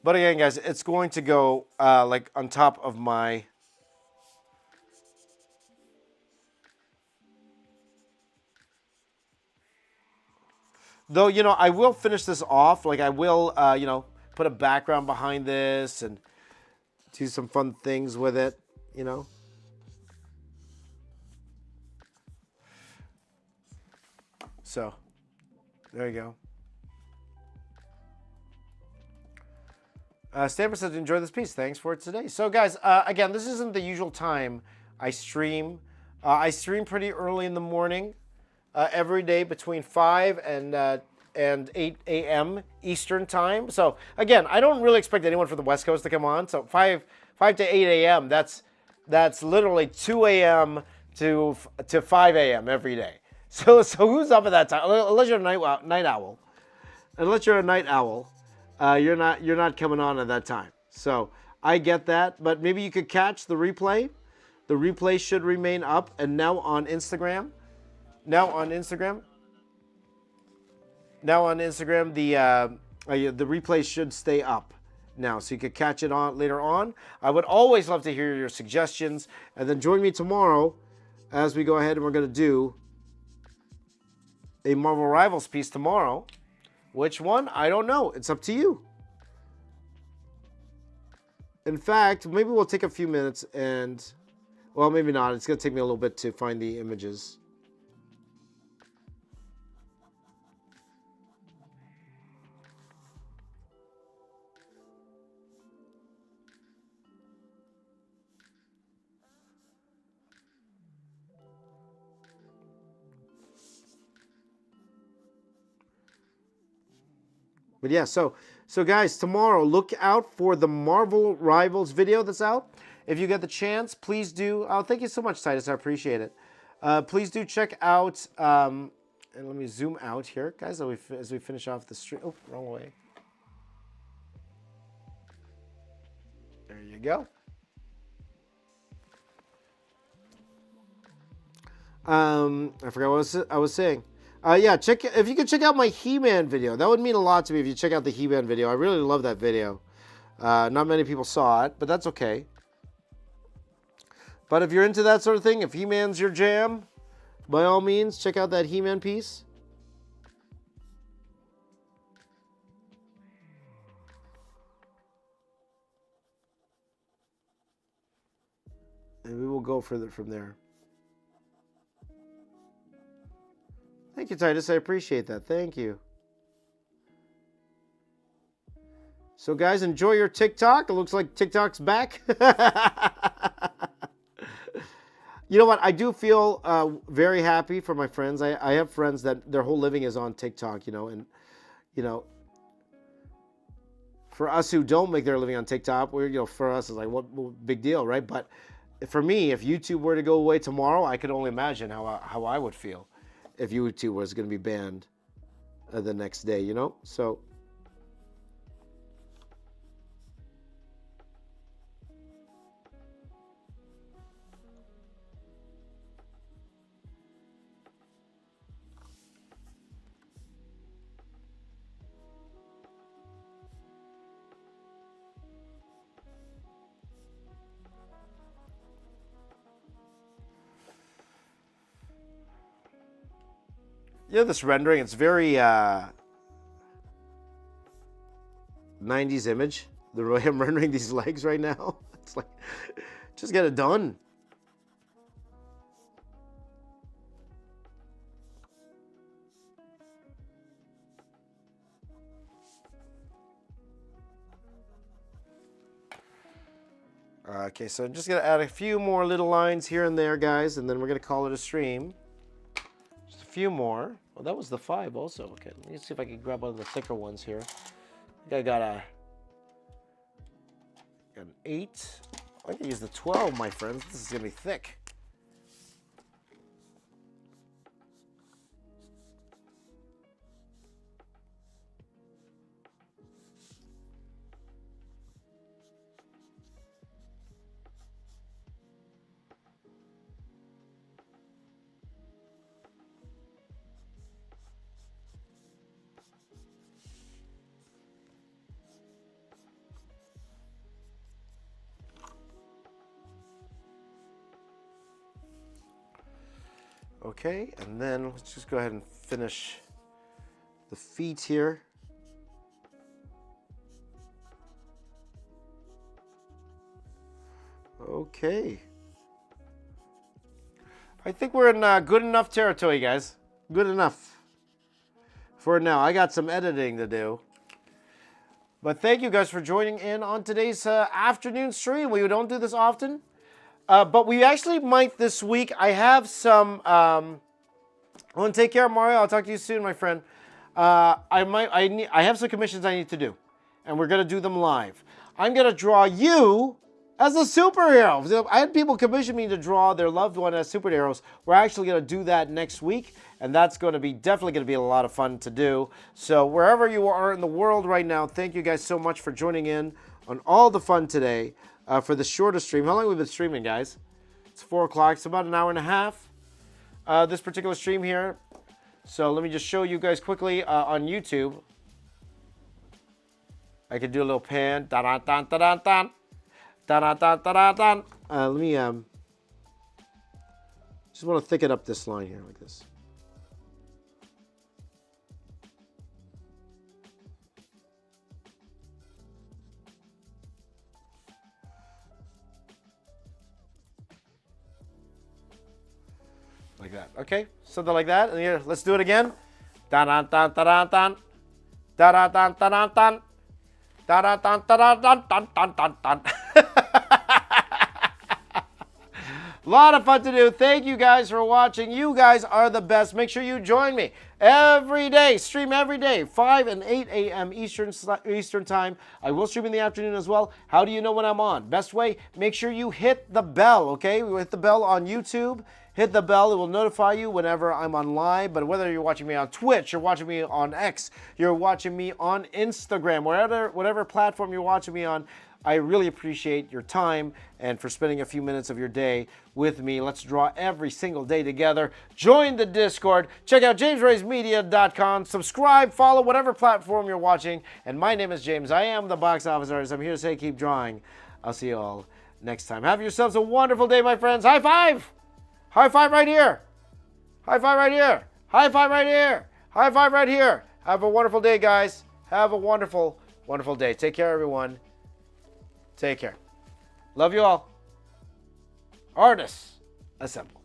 But again, guys, it's going to go like on top of my... Though, you know, I will finish this off. Like, I will, you know, put a background behind this and do some fun things with it, you know. So, there you go. Stamper says, enjoy this piece. Thanks for it today. So, guys, again, this isn't the usual time I stream. I stream pretty early in the morning. Every day between 5 and 8 a.m. Eastern time. So again, I don't really expect anyone from the West Coast to come on. So 5 to 8 a.m. That's literally 2 a.m. to 5 a.m. every day. So who's up at that time? Unless you're a night owl. Unless you're a night owl, you're not coming on at that time. So I get that, but maybe you could catch the replay. The replay should remain up, and now on Instagram. Now on Instagram, the replay should stay up, now, so you could catch it on later on. I would always love to hear your suggestions, and then join me tomorrow as we go ahead and we're going to do a Marvel Rivals piece tomorrow. Which one? I don't know. It's up to you. In fact, maybe we'll take a few minutes and, well, maybe not. It's going to take me a little bit to find the images. But yeah, so guys, tomorrow look out for the Marvel Rivals video that's out. If you get the chance, please do. Oh, thank you so much, Titus. I appreciate it. Please do check out. And let me zoom out here, guys, as we finish off the stream. Oh, wrong way. There you go. I forgot what I was saying. Yeah, if you could check out my He-Man video. That would mean a lot to me if you check out the He-Man video. I really love that video. Not many people saw it, but that's okay. But if you're into that sort of thing, if He-Man's your jam, by all means, check out that He-Man piece. And we will go further from there. Thank you, Titus. I appreciate that. Thank you. So, guys, enjoy your TikTok. It looks like TikTok's back. You know what? I do feel very happy for my friends. I have friends that their whole living is on TikTok, you know, and, you know, for us who don't make their living on TikTok, we're, you know, for us, it's like, what big deal, right? But for me, if YouTube were to go away tomorrow, I could only imagine how I would feel if YouTube was going to be banned the next day, you know? So, yeah, this rendering, it's very 90s image. The way I'm rendering these legs right now. It's like, just get it done. Okay, so I'm just going to add a few more little lines here and there, guys, and then we're going to call it a stream. Just a few more. Well, that was the 5 also. Okay, let me see if I can grab one of the thicker ones here. I think I got an 8. I can use the 12, my friends. This is going to be thick. Okay, and then let's just go ahead and finish the feet here. Okay. I think we're in good enough territory, guys. Good enough for now. I got some editing to do. But thank you guys for joining in on today's afternoon stream. We don't do this often. But we actually might this week. I have some. I want to take care of Mario. I'll talk to you soon, my friend. I have some commissions I need to do, and we're gonna do them live. I'm gonna draw you as a superhero. I had people commission me to draw their loved one as superheroes. We're actually gonna do that next week, and that's going to be definitely gonna be a lot of fun to do. So wherever you are in the world right now, thank you guys so much for joining in on all the fun today. For the shortest stream. How long have we been streaming, guys? It's 4 o'clock. It's about an hour and a half, this particular stream here. So let me just show you guys quickly on YouTube. I could do a little pan. Dun, dun, dun, dun, dun, dun. Dun, dun, dun, dun, dun, dun. Let me just want to thicken up this line here like this. Like that. Okay, something like that. And here, let's do it again. Dun dun dun dun dun dun dun dun dun dun dun dun dun dun dun dun dun dun. A lot of fun to do. Thank you guys for watching. You guys are the best. Make sure you join me every day. Stream every day, 5 and 8 a.m. Eastern time. I will stream in the afternoon as well. How do you know when I'm on? Best way, make sure you hit the bell, okay? We hit the bell on YouTube. Hit the bell. It will notify you whenever I'm on live. But whether you're watching me on Twitch, you're watching me on X, you're watching me on Instagram, whatever platform you're watching me on, I really appreciate your time and for spending a few minutes of your day with me. Let's draw every single day together. Join the Discord. Check out jamesraysmedia.com. Subscribe, follow whatever platform you're watching. And my name is James. I am the box office artist. I'm here to say keep drawing. I'll see you all next time. Have yourselves a wonderful day, my friends. High five! High five right here. High five right here. High five right here. High five right here. Have a wonderful day, guys. Have a wonderful, wonderful day. Take care, everyone. Take care. Love you all. Artists, assemble.